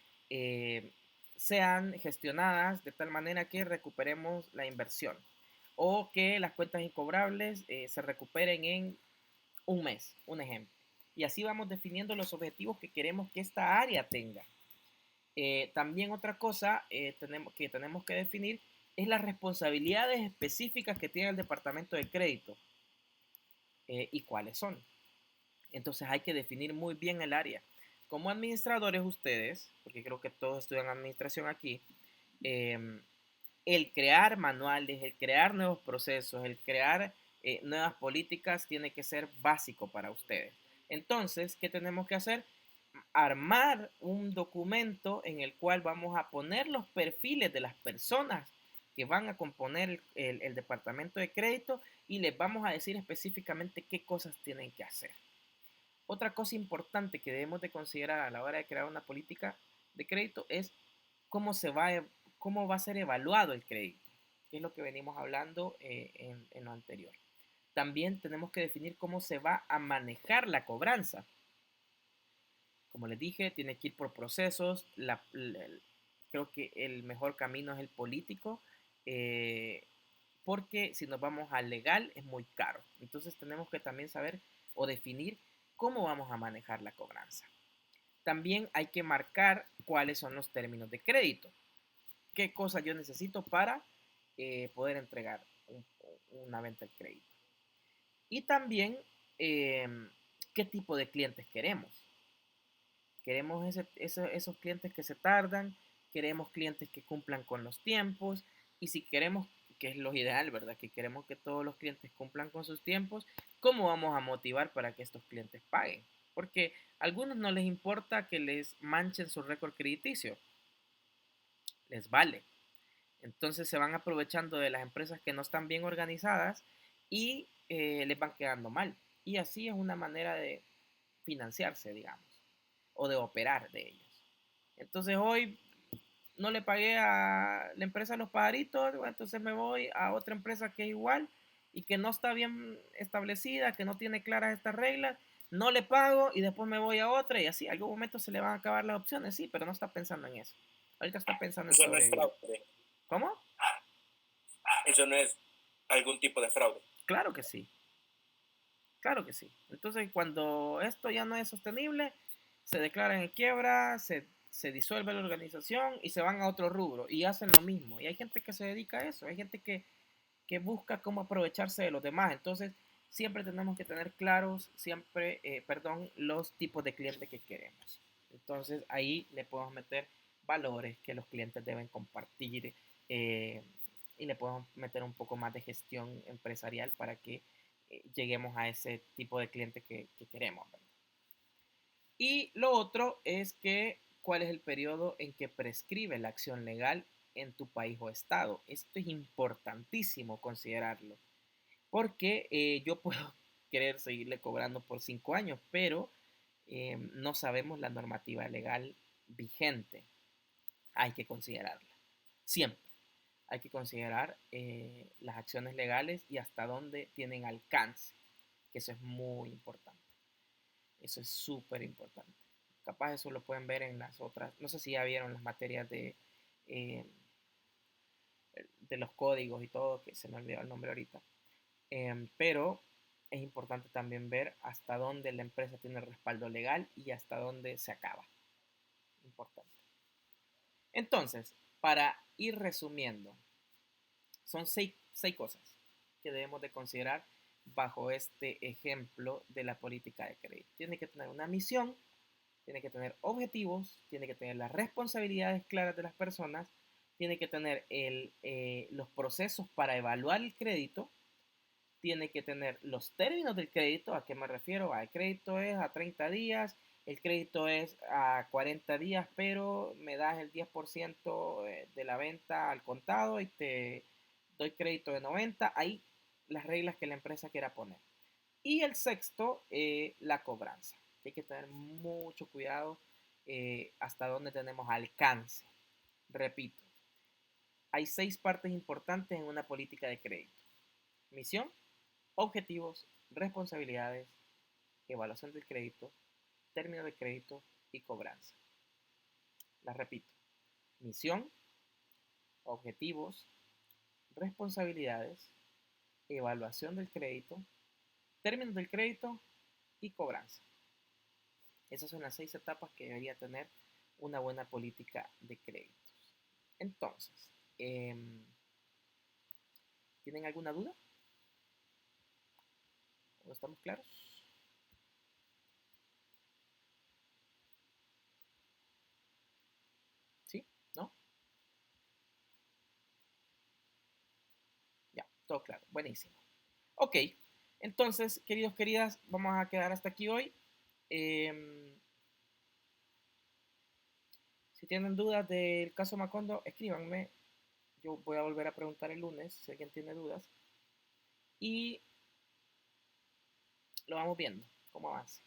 sean gestionadas de tal manera que recuperemos la inversión o que las cuentas incobrables se recuperen en un mes, un ejemplo. Y así vamos definiendo los objetivos que queremos que esta área tenga. También otra cosa tenemos que definir es las responsabilidades específicas que tiene el departamento de crédito. y cuáles son. Entonces hay que definir muy bien el área. Como administradores ustedes, porque creo que todos estudian administración aquí, el crear manuales, el crear nuevos procesos, el crear nuevas políticas tiene que ser básico para ustedes. Entonces, ¿qué tenemos que hacer? Armar un documento en el cual vamos a poner los perfiles de las personas que van a componer el departamento de crédito y les vamos a decir específicamente qué cosas tienen que hacer. Otra cosa importante que debemos de considerar a la hora de crear una política de crédito es cómo cómo va a ser evaluado el crédito, que es lo que venimos hablando en lo anterior. También tenemos que definir cómo se va a manejar la cobranza. Como les dije, tiene que ir por procesos. Creo que el mejor camino es el político, porque si nos vamos al legal es muy caro. Entonces tenemos que también saber o definir cómo vamos a manejar la cobranza. También hay que marcar cuáles son los términos de crédito. ¿Qué cosa yo necesito para poder entregar una venta de crédito? Y también qué tipo de clientes queremos. Queremos esos clientes que se tardan, queremos clientes que cumplan con los tiempos y si queremos, que es lo ideal, ¿verdad? Que queremos que todos los clientes cumplan con sus tiempos, ¿cómo vamos a motivar para que estos clientes paguen? Porque a algunos no les importa que les manchen su récord crediticio, les vale. Entonces se van aprovechando de las empresas que no están bien organizadas y les van quedando mal. Y así es una manera de financiarse, digamos, o de operar de ellos. Entonces hoy no le pagué a la empresa Los Pajaritos, entonces me voy a otra empresa que es igual y que no está bien establecida, que no tiene claras estas reglas, no le pago y después me voy a otra y así, en algún momento se le van a acabar las opciones, sí, pero no está pensando en eso. Ahorita está pensando en Eso no es sobrevivir. fraude. ¿Cómo? Eso no es algún tipo de fraude. Claro que sí. Claro que sí. Entonces, cuando esto ya no es sostenible, se declara en quiebra, se disuelve la organización y se van a otro rubro y hacen lo mismo. Y hay gente que se dedica a eso, hay gente que busca cómo aprovecharse de los demás. Entonces, siempre tenemos que tener claros, los tipos de clientes que queremos. Entonces, ahí le podemos meter valores que los clientes deben compartir y le podemos meter un poco más de gestión empresarial para que lleguemos a ese tipo de cliente que queremos, ¿verdad? Y lo otro es que cuál es el periodo en que prescribe la acción legal en tu país o estado. Esto es importantísimo considerarlo, porque yo puedo querer seguirle cobrando por 5 años, pero no sabemos la normativa legal vigente. Hay que considerarla. Siempre hay que considerar las acciones legales y hasta dónde tienen alcance, que eso es muy importante. Eso es súper importante. Capaz eso lo pueden ver en las otras, no sé si ya vieron las materias eh, de los códigos y todo, que se me olvidó el nombre ahorita. Pero es importante también ver hasta dónde la empresa tiene respaldo legal y hasta dónde se acaba. Importante. Entonces, para ir resumiendo, son seis cosas que debemos de considerar bajo este ejemplo de la política de crédito. Tiene que tener una misión, tiene que tener objetivos, tiene que tener las responsabilidades claras de las personas, tiene que tener los procesos para evaluar el crédito, tiene que tener los términos del crédito. ¿A qué me refiero? El crédito es a 30 días, el crédito es a 40 días, pero me das el 10% de la venta al contado y te doy crédito de 90. Ahí las reglas que la empresa quiera poner. Y el sexto, la cobranza. Hay que tener mucho cuidado hasta dónde tenemos alcance. Repito, hay 6 partes importantes en una política de crédito. Misión, objetivos, responsabilidades, evaluación del crédito, término de crédito y cobranza. Las repito. Misión, objetivos, responsabilidades, evaluación del crédito, términos del crédito y cobranza. Esas son las 6 etapas que debería tener una buena política de créditos. Entonces, ¿tienen alguna duda? ¿O estamos claros? ¿Sí? ¿No? Ya, todo claro. Buenísimo. Ok, entonces, queridos, queridas, vamos a quedar hasta aquí hoy. Si tienen dudas del caso Macondo, escríbanme. Yo voy a volver a preguntar el lunes si alguien tiene dudas. Y lo vamos viendo, cómo avanza.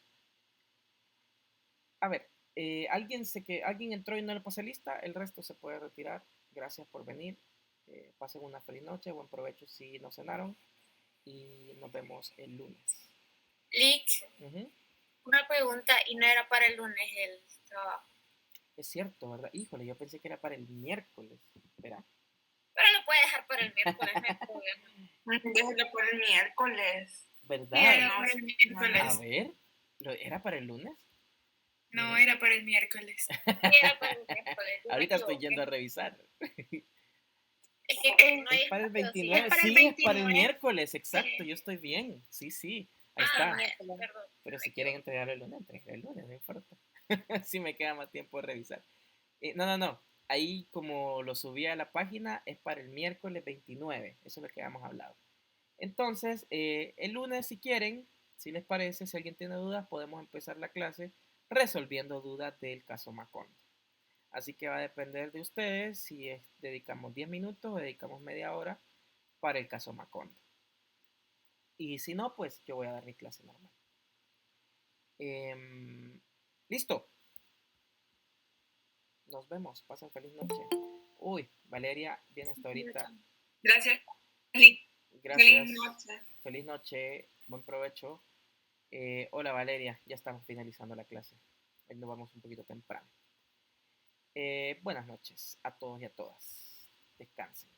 A ver, alguien entró y no le pasé lista, el resto se puede retirar. Gracias por venir. Pasen una feliz noche, buen provecho si no cenaron. Y nos vemos el lunes. Lick, una pregunta, y no era para el lunes el trabajo. Es cierto, ¿verdad? Híjole, yo pensé que era para el miércoles. ¿Verá? Pero lo puede dejar para el miércoles, no hay problema. Déjalo para el miércoles. ¿Verdad? Era para el miércoles. A ver, ¿era para el lunes? No, era para el miércoles. Era para el miércoles. Ahorita estoy yendo a revisar. Es que no hay es para el 29. Sí, es para el Sí, 29. es para el miércoles, exacto. Yo estoy bien. Sí. Ahí está. Perdón. Pero si quieren entregar el lunes, entreguen el lunes, no importa. Si me queda más tiempo de revisar. No. Ahí como lo subí a la página es para el miércoles 29. Eso es lo que habíamos hablado. Entonces, el lunes si quieren, si les parece, si alguien tiene dudas, podemos empezar la clase resolviendo dudas del caso Macondo. Así que va a depender de ustedes si dedicamos 10 minutos o dedicamos media hora para el caso Macondo. Y si no, pues yo voy a dar mi clase normal. Listo. Nos vemos. Pasen feliz noche. Uy, Valeria viene hasta ahorita. Gracias. Gracias. Feliz noche. Feliz noche. Buen provecho. Hola Valeria, ya estamos finalizando la clase. Hoy nos vamos un poquito temprano. Buenas noches a todos y a todas. Descansen.